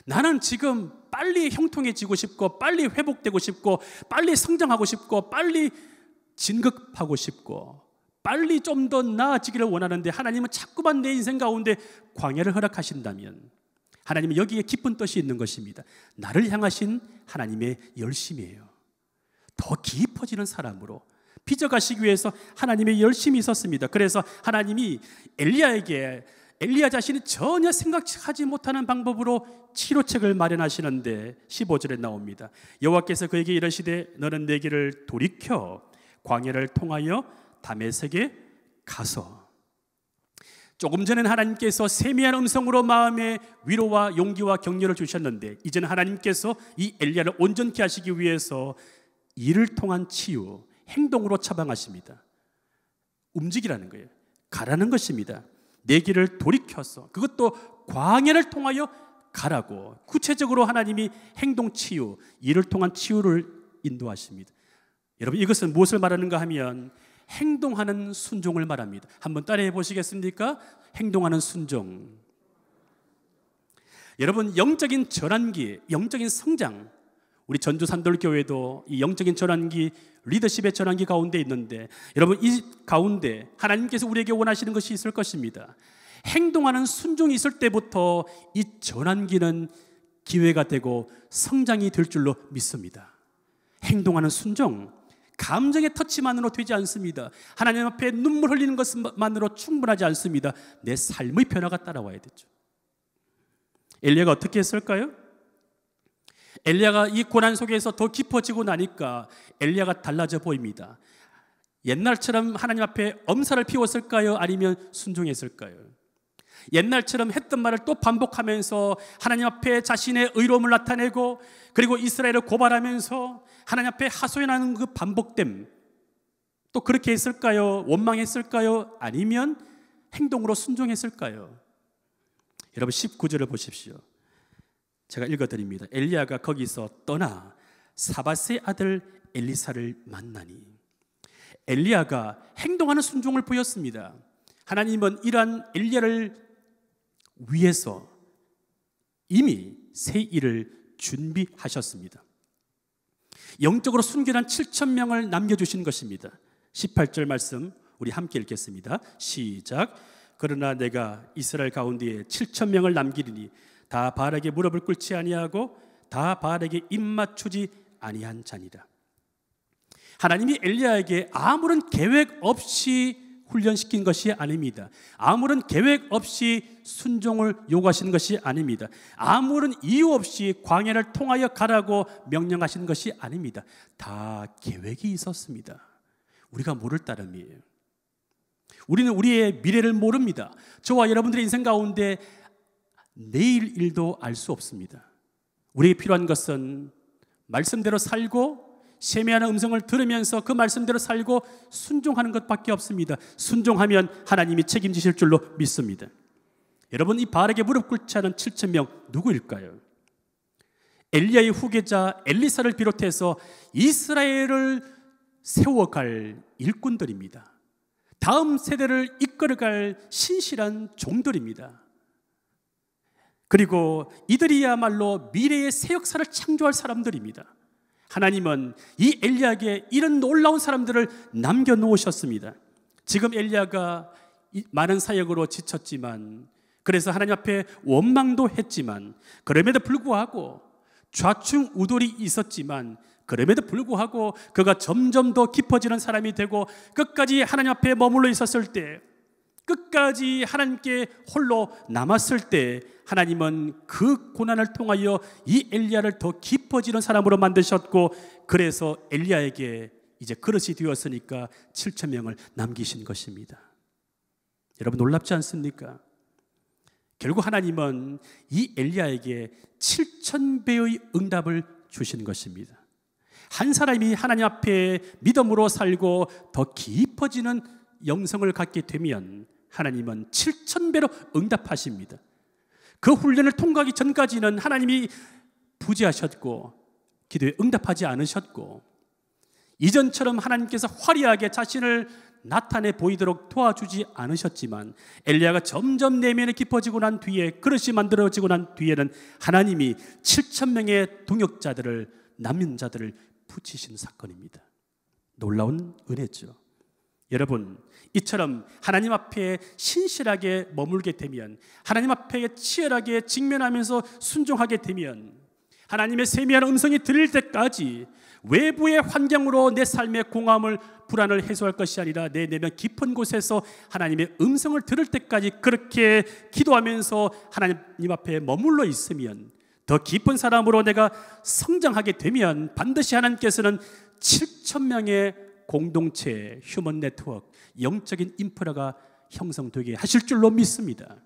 나는 지금 빨리 형통해지고 싶고 빨리 회복되고 싶고 빨리 성장하고 싶고 빨리 진급하고 싶고 빨리 좀 더 나아지기를 원하는데 하나님은 자꾸만 내 인생 가운데 광야를 허락하신다면 하나님은 여기에 깊은 뜻이 있는 것입니다. 나를 향하신 하나님의 열심이에요. 더 깊어지는 사람으로 빚어가시기 위해서 하나님의 열심이 있었습니다. 그래서 하나님이 엘리야에게 엘리야 자신이 전혀 생각하지 못하는 방법으로 치료책을 마련하시는데 15절에 나옵니다. 여호와께서 그에게 이르시되 너는 내 길을 돌이켜 광야를 통하여 다메섹에 가서. 조금 전에는 하나님께서 세미한 음성으로 마음의 위로와 용기와 격려를 주셨는데 이제는 하나님께서 이 엘리야를 온전케 하시기 위해서 이를 통한 치유, 행동으로 처방하십니다. 움직이라는 거예요. 가라는 것입니다. 내 길을 돌이켜서 그것도 광야를 통하여 가라고 구체적으로 하나님이 행동 치유, 이를 통한 치유를 인도하십니다. 여러분 이것은 무엇을 말하는가 하면 행동하는 순종을 말합니다. 한번 따라해 보시겠습니까? 행동하는 순종. 여러분 영적인 전환기, 영적인 성장, 우리 전주 산돌교회도 이 영적인 전환기, 리더십의 전환기 가운데 있는데 여러분 이 가운데 하나님께서 우리에게 원하시는 것이 있을 것입니다. 행동하는 순종이 있을 때부터 이 전환기는 기회가 되고 성장이 될 줄로 믿습니다. 행동하는 순종, 감정의 터치만으로 되지 않습니다. 하나님 앞에 눈물 흘리는 것만으로 충분하지 않습니다. 내 삶의 변화가 따라와야 되죠. 엘리야가 어떻게 했을까요? 엘리야가 이 고난 속에서 더 깊어지고 나니까 엘리야가 달라져 보입니다. 옛날처럼 하나님 앞에 엄살을 피웠을까요? 아니면 순종했을까요? 옛날처럼 했던 말을 또 반복하면서 하나님 앞에 자신의 의로움을 나타내고 그리고 이스라엘을 고발하면서 하나님 앞에 하소연하는 그 반복됨, 또 그렇게 했을까요? 원망했을까요? 아니면 행동으로 순종했을까요? 여러분 19절을 보십시오. 제가 읽어드립니다. 엘리야가 거기서 떠나 사밧의 아들 엘리사를 만나니. 엘리야가 행동하는 순종을 보였습니다. 하나님은 이러한 엘리야를 위해서 이미 새 일을 준비하셨습니다. 영적으로 순결한 7,000명을 남겨주신 것입니다. 18절 말씀 우리 함께 읽겠습니다. 시작. 그러나 내가 이스라엘 가운데에 7,000명을 남기리니 다 바알에게 무릎을 꿇지 아니하고 다 바알에게 입 맞추지 아니한 자니라. 하나님이 엘리야에게 아무런 계획 없이 훈련시킨 것이 아닙니다. 아무런 계획 없이 순종을 요구하시는 것이 아닙니다. 아무런 이유 없이 광야를 통하여 가라고 명령하시는 것이 아닙니다. 다 계획이 있었습니다. 우리가 모를 따름이에요. 우리는 우리의 미래를 모릅니다. 저와 여러분들의 인생 가운데 내일 일도 알 수 없습니다. 우리에게 필요한 것은 말씀대로 살고 세미한 음성을 들으면서 그 말씀대로 살고 순종하는 것밖에 없습니다. 순종하면 하나님이 책임지실 줄로 믿습니다. 여러분 이 바알에게 무릎 꿇지 않은 7,000명 누구일까요? 엘리야의 후계자 엘리사를 비롯해서 이스라엘을 세워갈 일꾼들입니다. 다음 세대를 이끌어갈 신실한 종들입니다. 그리고 이들이야말로 미래의 새 역사를 창조할 사람들입니다. 하나님은 이 엘리야에게 이런 놀라운 사람들을 남겨놓으셨습니다. 지금 엘리야가 많은 사역으로 지쳤지만, 그래서 하나님 앞에 원망도 했지만, 그럼에도 불구하고 좌충우돌이 있었지만 그럼에도 불구하고 그가 점점 더 깊어지는 사람이 되고 끝까지 하나님 앞에 머물러 있었을 때, 끝까지 하나님께 홀로 남았을 때 하나님은 그 고난을 통하여 이 엘리야를 더 깊어지는 사람으로 만드셨고, 그래서 엘리야에게 이제 그릇이 되었으니까 7,000명을 남기신 것입니다. 여러분 놀랍지 않습니까? 결국 하나님은 이 엘리야에게 7,000배의 응답을 주신 것입니다. 한 사람이 하나님 앞에 믿음으로 살고 더 깊어지는 영성을 갖게 되면 하나님은 7,000배로 응답하십니다. 그 훈련을 통과하기 전까지는 하나님이 부재하셨고 기도에 응답하지 않으셨고, 이전처럼 하나님께서 화려하게 자신을 나타내 보이도록 도와주지 않으셨지만, 엘리야가 점점 내면에 깊어지고 난 뒤에, 그릇이 만들어지고 난 뒤에는 하나님이 7,000명의 동역자들을, 남은 자들을 붙이신 사건입니다. 놀라운 은혜죠. 여러분, 이처럼 하나님 앞에 신실하게 머물게 되면, 하나님 앞에 치열하게 직면하면서 순종하게 되면, 하나님의 세미한 음성이 들릴 때까지 외부의 환경으로 내 삶의 공허함을, 불안을 해소할 것이 아니라 내 내면 깊은 곳에서 하나님의 음성을 들을 때까지 그렇게 기도하면서 하나님 앞에 머물러 있으면, 더 깊은 사람으로 내가 성장하게 되면 반드시 하나님께서는 7,000명의 공동체, 휴먼 네트워크, 영적인 인프라가 형성되게 하실 줄로 믿습니다.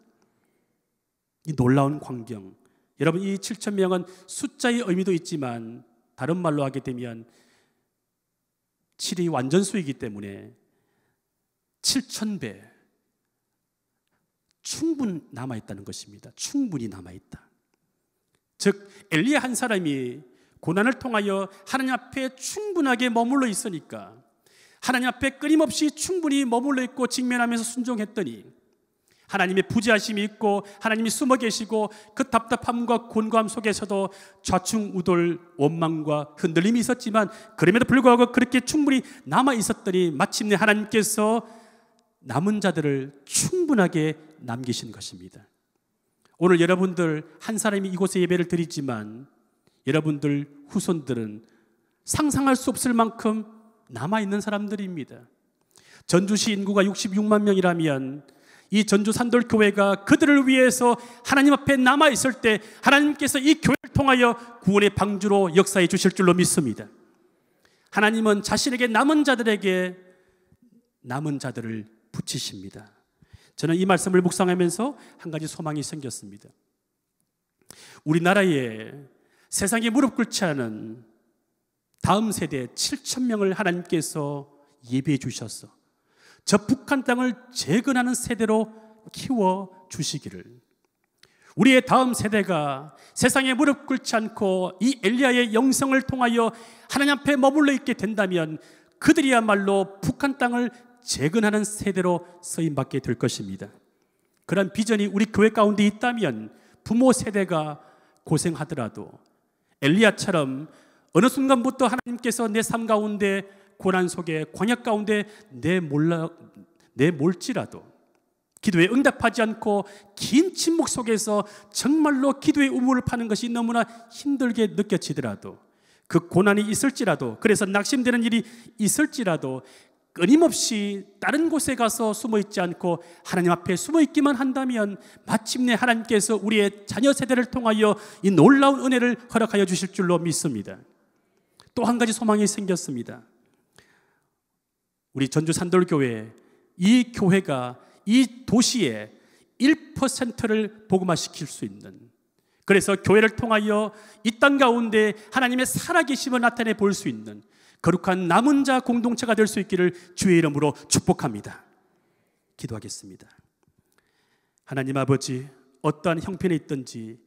이 놀라운 광경, 여러분, 이 7,000명은 숫자의 의미도 있지만 다른 말로 하게 되면 7이 완전수이기 때문에 7,000배 충분히 남아있다는 것입니다. 충분히 남아있다. 즉 엘리야 한 사람이 고난을 통하여 하나님 앞에 충분하게 머물러 있으니까, 하나님 앞에 끊임없이 충분히 머물러 있고 직면하면서 순종했더니 하나님의 부재하심이 있고 하나님이 숨어 계시고, 그 답답함과 곤고함 속에서도 좌충우돌, 원망과 흔들림이 있었지만 그럼에도 불구하고 그렇게 충분히 남아 있었더니 마침내 하나님께서 남은 자들을 충분하게 남기신 것입니다. 오늘 여러분들 한 사람이 이곳에 예배를 드리지만 여러분들 후손들은 상상할 수 없을 만큼 남아있는 사람들입니다. 전주시 인구가 66만 명이라면 이 전주 산돌교회가 그들을 위해서 하나님 앞에 남아있을 때 하나님께서 이 교회를 통하여 구원의 방주로 역사해 주실 줄로 믿습니다. 하나님은 자신에게 남은 자들에게 남은 자들을 붙이십니다. 저는 이 말씀을 묵상하면서 한 가지 소망이 생겼습니다. 우리나라에 세상에 무릎 꿇지 않은 다음 세대 7,000명을 하나님께서 예비해 주셔서 저 북한 땅을 재건하는 세대로 키워 주시기를, 우리의 다음 세대가 세상에 무릎 꿇지 않고 이 엘리야의 영성을 통하여 하나님 앞에 머물러 있게 된다면 그들이야말로 북한 땅을 재건하는 세대로 쓰임받게 될 것입니다. 그런 비전이 우리 교회 가운데 있다면 부모 세대가 고생하더라도 엘리야처럼 어느 순간부터 하나님께서 내 삶 가운데 고난 속에 광야 가운데 내몰지라도 기도에 응답하지 않고 긴 침묵 속에서 정말로 기도의 우물을 파는 것이 너무나 힘들게 느껴지더라도, 그 고난이 있을지라도, 그래서 낙심되는 일이 있을지라도 끊임없이 다른 곳에 가서 숨어 있지 않고 하나님 앞에 숨어 있기만 한다면 마침내 하나님께서 우리의 자녀 세대를 통하여 이 놀라운 은혜를 허락하여 주실 줄로 믿습니다. 또 한 가지 소망이 생겼습니다. 우리 전주 산돌교회, 이 교회가 이 도시의 1%를 복음화시킬 수 있는, 그래서 교회를 통하여 이 땅 가운데 하나님의 살아계심을 나타내 볼 수 있는 거룩한 남은 자 공동체가 될 수 있기를 주의 이름으로 축복합니다. 기도하겠습니다. 하나님 아버지, 어떠한 형편에 있든지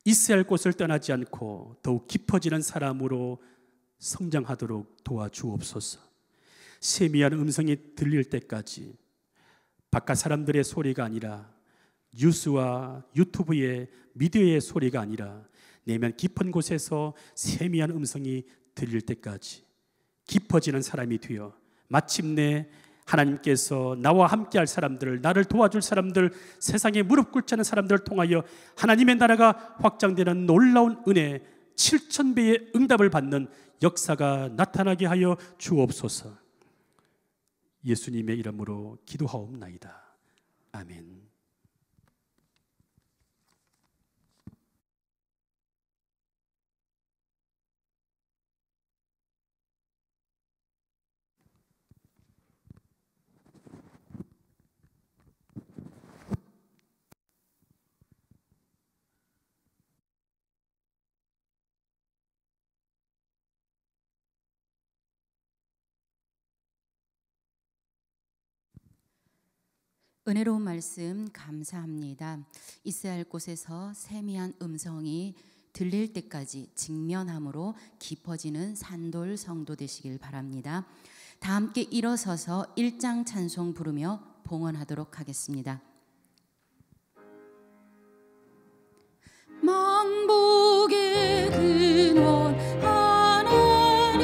있어야 할 곳을 떠나지 않고 더욱 깊어지는 사람으로 성장하도록 도와주옵소서. 세미한 음성이 들릴 때까지 바깥 사람들의 소리가 아니라, 뉴스와 유튜브의 미디어의 소리가 아니라 내면 깊은 곳에서 세미한 음성이 들릴 때까지 깊어지는 사람이 되어 마침내 하나님께서 나와 함께할 사람들, 나를 도와줄 사람들, 세상에 무릎 꿇지 않은 사람들을 통하여 하나님의 나라가 확장되는 놀라운 은혜 7,000배의 응답을 받는 역사가 나타나게 하여 주옵소서. 예수님의 이름으로 기도하옵나이다. 아멘. 은혜로운 말씀 감사합니다. 있어야 할 곳에서 세미한 음성이 들릴 때까지 직면함으로 깊어지는 산돌 성도 되시길 바랍니다. 다 함께 일어서서 1장 찬송 부르며 봉헌하도록 하겠습니다. 만복의 근원 하나님,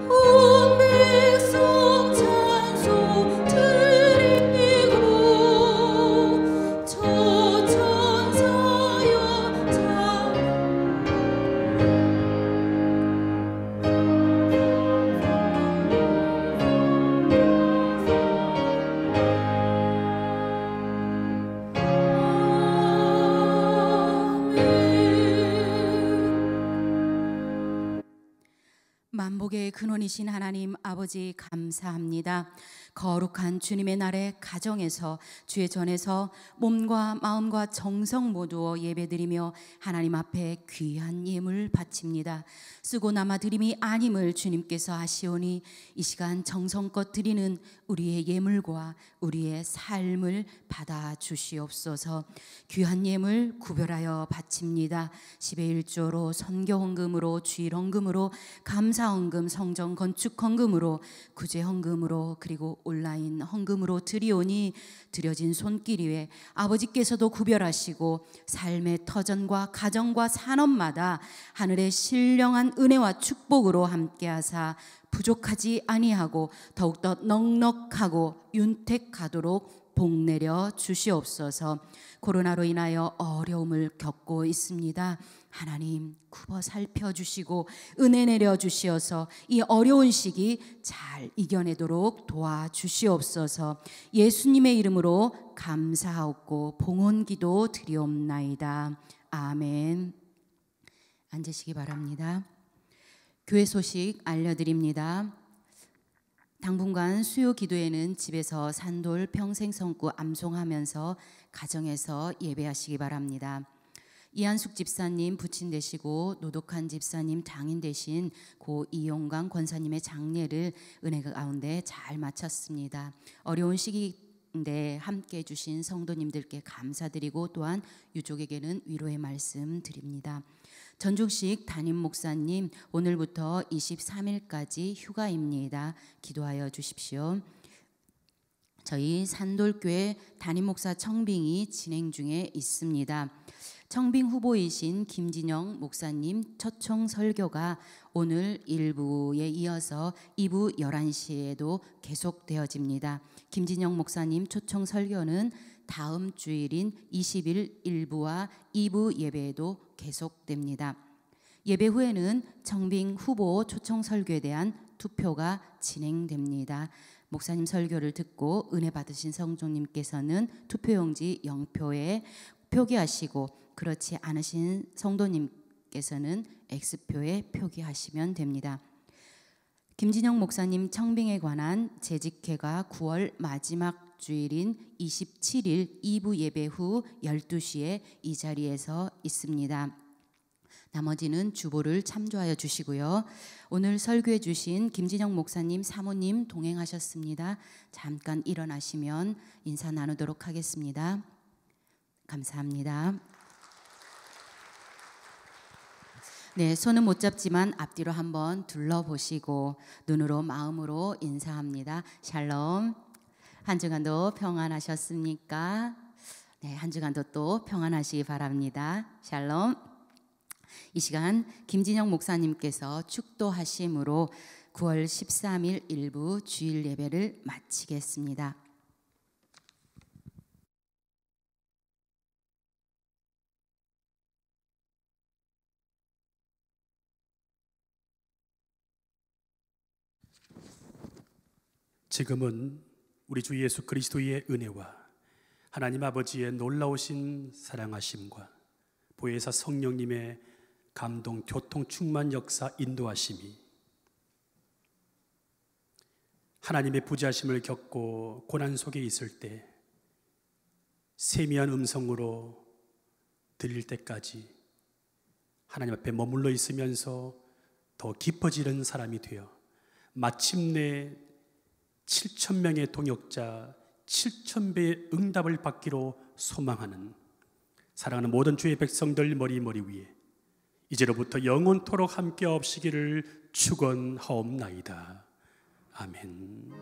온 백성 찬송 드리고 천천사여 자 만복의 근원이신 하나님 아버지 감사합니다. 거룩한 주님의 날에 가정에서 주의 전에서 몸과 마음과 정성 모두어 예배드리며 하나님 앞에 귀한 예물 바칩니다. 쓰고 남아 드림이 아님을 주님께서 아시오니 이 시간 정성껏 드리는 우리의 예물과 우리의 삶을 받아 주시옵소서. 귀한 예물 구별하여 바칩니다. 10의 1조로 선교헌금으로 주일헌금으로 감사헌금 성전 건축헌금으로 구제헌금으로 그리고 온라인 헌금으로 드리오니 드려진 손길 위에 아버지께서도 구별하시고 삶의 터전과 가정과 산업마다 하늘의 신령한 은혜와 축복으로 함께하사 부족하지 아니하고 더욱더 넉넉하고 윤택하도록 복 내려 주시옵소서. 코로나로 인하여 어려움을 겪고 있습니다. 하나님 굽어 살펴주시고 은혜 내려주시어서 이 어려운 시기 잘 이겨내도록 도와주시옵소서. 예수님의 이름으로 감사하옵고 봉헌기도 드리옵나이다. 아멘. 앉으시기 바랍니다. 교회 소식 알려드립니다. 당분간 수요 기도에는 집에서 산돌 평생성구 암송하면서 가정에서 예배하시기 바랍니다. 이한숙 집사님 부친 되시고 노독한 집사님 장인 되신 고 이용강 권사님의 장례를 은혜 가운데 잘 마쳤습니다. 어려운 시기인데 함께 해주신 성도님들께 감사드리고 또한 유족에게는 위로의 말씀 드립니다. 전중식 담임 목사님 오늘부터 23일까지 휴가입니다. 기도하여 주십시오. 저희 산돌교회 담임 목사 청빙이 진행 중에 있습니다. 청빙 후보이신 김진영 목사님 초청 설교가 오늘 1부에 이어서 2부 11시에도 계속되어집니다. 김진영 목사님 초청 설교는 다음 주일인 20일 1부와 2부 예배에도 계속됩니다. 예배 후에는 청빙 후보 초청 설교에 대한 투표가 진행됩니다. 목사님 설교를 듣고 은혜 받으신 성도님께서는 투표용지 0표에 표기하시고 그렇지 않으신 성도님께서는 X표에 표기하시면 됩니다. 김진영 목사님 청빙에 관한 재직회가 9월 마지막 주일인 27일 2부 예배 후 12시에 이 자리에서 있습니다. 나머지는 주보를 참조하여 주시고요. 오늘 설교해 주신 김진영 목사님 사모님 동행하셨습니다. 잠깐 일어나시면 인사 나누도록 하겠습니다. 감사합니다. 네, 손은 못 잡지만 앞뒤로 한번 둘러보시고 눈으로 마음으로 인사합니다. 샬롬. 한 주간도 평안하셨습니까? 네, 한 주간도 또 평안하시기 바랍니다. 샬롬. 이 시간 김진영 목사님께서 축도하심으로 9월 13일 일부 주일 예배를 마치겠습니다. 지금은 우리 주 예수 그리스도의 은혜와 하나님 아버지의 놀라우신 사랑하심과 보혜사 성령님의 감동, 교통, 충만 역사, 인도하심이 하나님의 부재하심을 겪고 고난 속에 있을 때 세미한 음성으로 들릴 때까지 하나님 앞에 머물러 있으면서 더 깊어지는 사람이 되어 마침내 7,000명의 동역자 7,000배의 응답을 받기로 소망하는 사랑하는 모든 주의 백성들 머리 위에 이제로부터 영원토록 함께 없으기를 축원하옵나이다. 아멘.